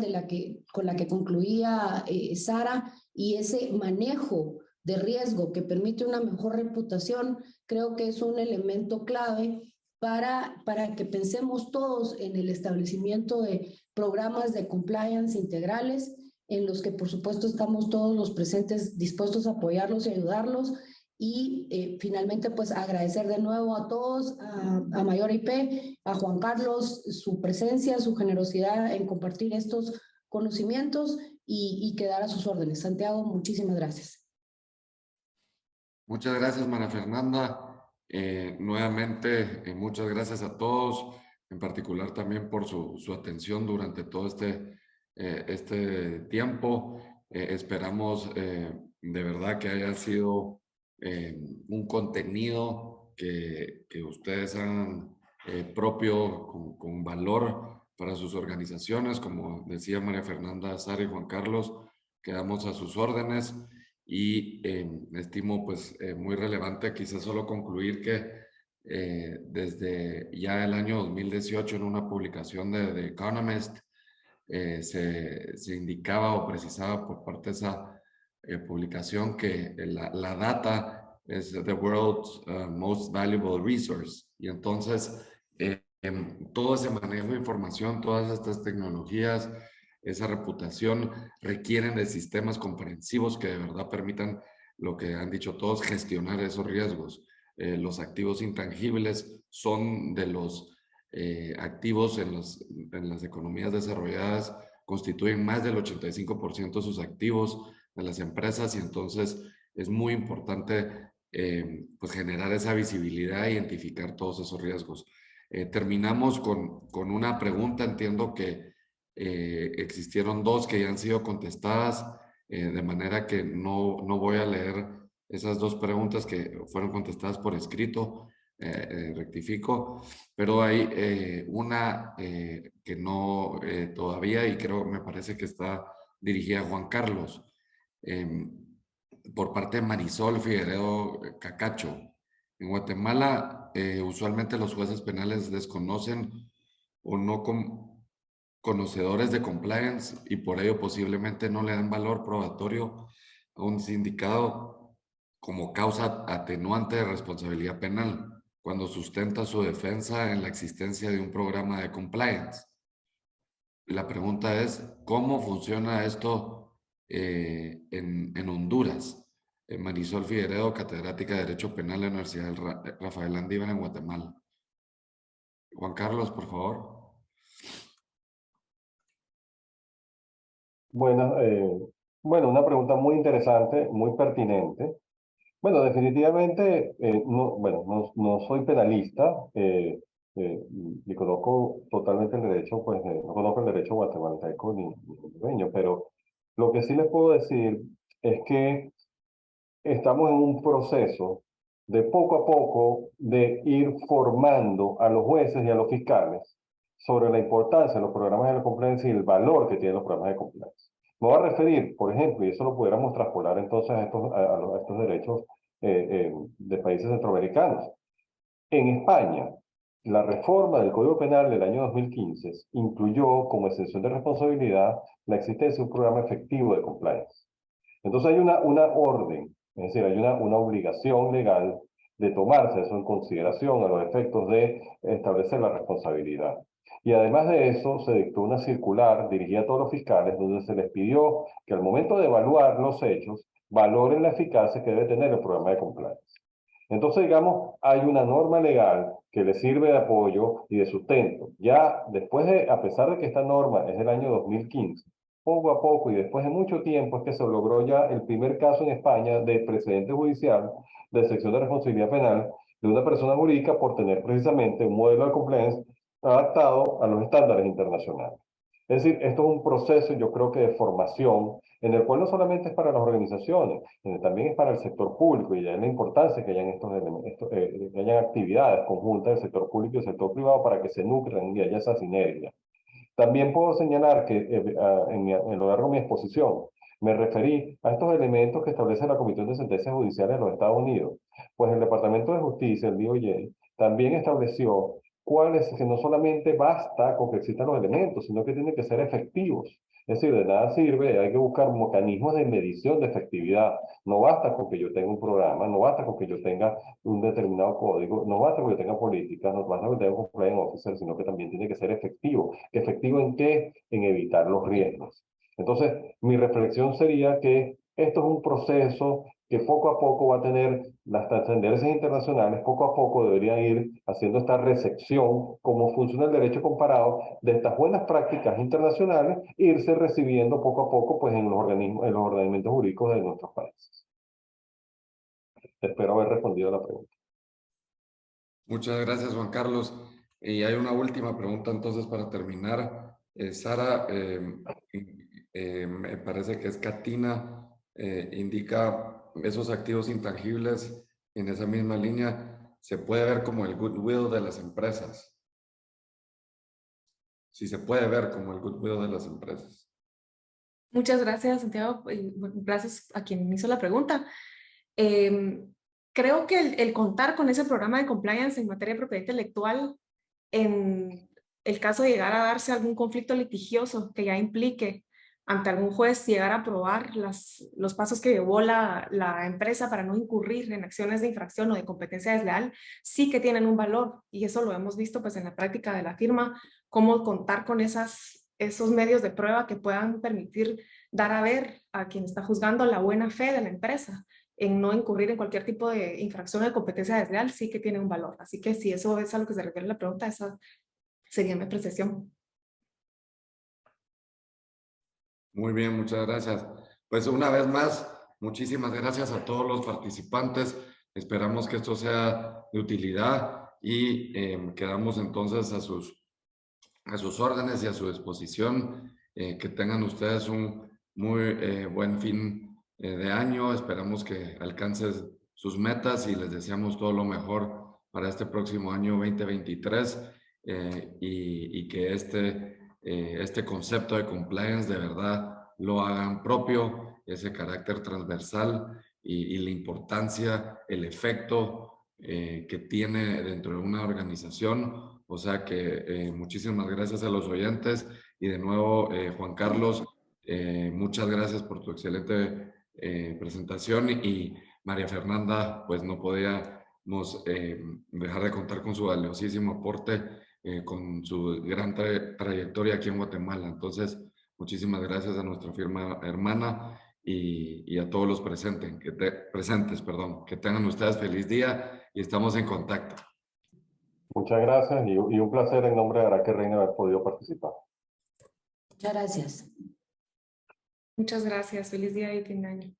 con la que concluía Sara, y ese manejo de riesgo que permite una mejor reputación, creo que es un elemento clave para que pensemos todos en el establecimiento de programas de compliance integrales, en los que por supuesto estamos todos los presentes dispuestos a apoyarlos y ayudarlos. Y finalmente, pues agradecer de nuevo a todos, a Mayor IP, a Juan Carlos, su presencia, su generosidad en compartir estos conocimientos y quedar a sus órdenes. Santiago, muchísimas gracias. Muchas gracias, María Fernanda. Nuevamente, muchas gracias a todos, en particular también por su atención durante todo este tiempo. Esperamos de verdad que haya sido un contenido que ustedes hagan propio, con valor para sus organizaciones. Como decía María Fernanda, Sara y Juan Carlos, quedamos a sus órdenes. Y estimo pues muy relevante quizás solo concluir que desde ya el año 2018 en una publicación de The Economist se indicaba o precisaba por parte de esa publicación que la data es the world's most valuable resource, y entonces todo ese manejo de información, todas estas tecnologías, esa reputación requieren de sistemas comprensivos que de verdad permitan, lo que han dicho todos, gestionar esos riesgos. Los activos intangibles son de los activos en las economías desarrolladas, constituyen más del 85% de sus activos de las empresas, y entonces es muy importante pues generar esa visibilidad e identificar todos esos riesgos. Terminamos con una pregunta. Entiendo que existieron dos que ya han sido contestadas, de manera que no voy a leer esas dos preguntas que fueron contestadas por escrito, rectifico, pero hay una que no todavía, y me parece que está dirigida a Juan Carlos. por parte de Marisol Figueredo Cacacho. En Guatemala, usualmente los jueces penales desconocen o no conocedores de compliance y por ello posiblemente no le dan valor probatorio a un sindicado como causa atenuante de responsabilidad penal cuando sustenta su defensa en la existencia de un programa de compliance. La pregunta es, ¿cómo funciona esto en Honduras? Marisol Figueredo, catedrática de Derecho Penal de la Universidad Rafael Landívar en Guatemala. Juan Carlos, por favor. Bueno, una pregunta muy interesante, muy pertinente. Bueno, definitivamente, no soy penalista y conozco totalmente el derecho, pues no conozco el derecho guatemalteco ni hondureño, pero lo que sí les puedo decir es que estamos en un proceso de poco a poco de ir formando a los jueces y a los fiscales sobre la importancia de los programas de compliance y el valor que tienen los programas de compliance. Me voy a referir, por ejemplo, y eso lo pudiéramos traspolar entonces a estos derechos de países centroamericanos. En España, la reforma del Código Penal del año 2015 incluyó como exención de responsabilidad la existencia de un programa efectivo de compliance. Entonces hay una orden, es decir, hay una obligación legal de tomarse eso en consideración a los efectos de establecer la responsabilidad. Y además de eso, se dictó una circular dirigida a todos los fiscales donde se les pidió que al momento de evaluar los hechos, valoren la eficacia que debe tener el programa de compliance. Entonces, digamos, hay una norma legal que le sirve de apoyo y de sustento. Ya después de, a pesar de que esta norma es del año 2015, poco a poco y después de mucho tiempo es que se logró ya el primer caso en España de precedente judicial de sección de responsabilidad penal de una persona jurídica por tener precisamente un modelo de compliance adaptado a los estándares internacionales. Es decir, esto es un proceso, yo creo que de formación, en el cual no solamente es para las organizaciones, también es para el sector público, y ya es la importancia que hayan que hayan actividades conjuntas del sector público y del sector privado para que se nutran y haya esa sinergia. También puedo señalar que en lo largo de mi exposición me referí a estos elementos que establece la Comisión de Sentencias Judiciales de los Estados Unidos. Pues el Departamento de Justicia, el DOJ, también estableció que no solamente basta con que existan los elementos, sino que tienen que ser efectivos. Es decir, de nada sirve, hay que buscar mecanismos de medición de efectividad. No basta con que yo tenga un programa, no basta con que yo tenga un determinado código, no basta con que yo tenga políticas, no basta con que tenga un compliance officer, sino que también tiene que ser efectivo. ¿Efectivo en qué? En evitar los riesgos. Entonces, mi reflexión sería que esto es un proceso que poco a poco va a tener las trascendencias internacionales, poco a poco deberían ir haciendo esta recepción, cómo funciona el derecho comparado de estas buenas prácticas internacionales, e irse recibiendo poco a poco pues, en los organismos, en los ordenamientos jurídicos de nuestros países. Espero haber respondido a la pregunta. Muchas gracias, Juan Carlos. Y hay una última pregunta entonces para terminar. Sara, me parece que es Catina, indica esos activos intangibles en esa misma línea, se puede ver como el goodwill de las empresas. Sí, se puede ver como el goodwill de las empresas. Muchas gracias, Santiago, y gracias a quien me hizo la pregunta. Creo que el contar con ese programa de compliance en materia de propiedad intelectual, en el caso de llegar a darse algún conflicto litigioso que ya implique ante algún juez llegar a aprobar los pasos que llevó la empresa para no incurrir en acciones de infracción o de competencia desleal, sí que tienen un valor, y eso lo hemos visto pues en la práctica de la firma, cómo contar con esos medios de prueba que puedan permitir dar a ver a quien está juzgando la buena fe de la empresa en no incurrir en cualquier tipo de infracción de competencia desleal, sí que tiene un valor. Así que si eso es a lo que se refiere la pregunta, esa sería mi apreciación. Muy bien, muchas gracias. Pues una vez más, muchísimas gracias a todos los participantes. Esperamos que esto sea de utilidad y quedamos entonces a sus órdenes y a su disposición. Que tengan ustedes un muy buen fin de año. Esperamos que alcancen sus metas y les deseamos todo lo mejor para este próximo año 2023 y que este concepto de compliance de verdad lo hagan propio, ese carácter transversal y la importancia, el efecto que tiene dentro de una organización. O sea que muchísimas gracias a los oyentes y de nuevo, Juan Carlos, muchas gracias por tu excelente presentación y María Fernanda, pues no podíamos dejar de contar con su valiosísimo aporte, con su gran trayectoria aquí en Guatemala. Entonces, muchísimas gracias a nuestra firma hermana y a todos los presentes, perdón. Que tengan ustedes feliz día y estamos en contacto. Muchas gracias y un placer en nombre de Araque Reina haber podido participar. Muchas gracias. Muchas gracias. Feliz día y fin de año.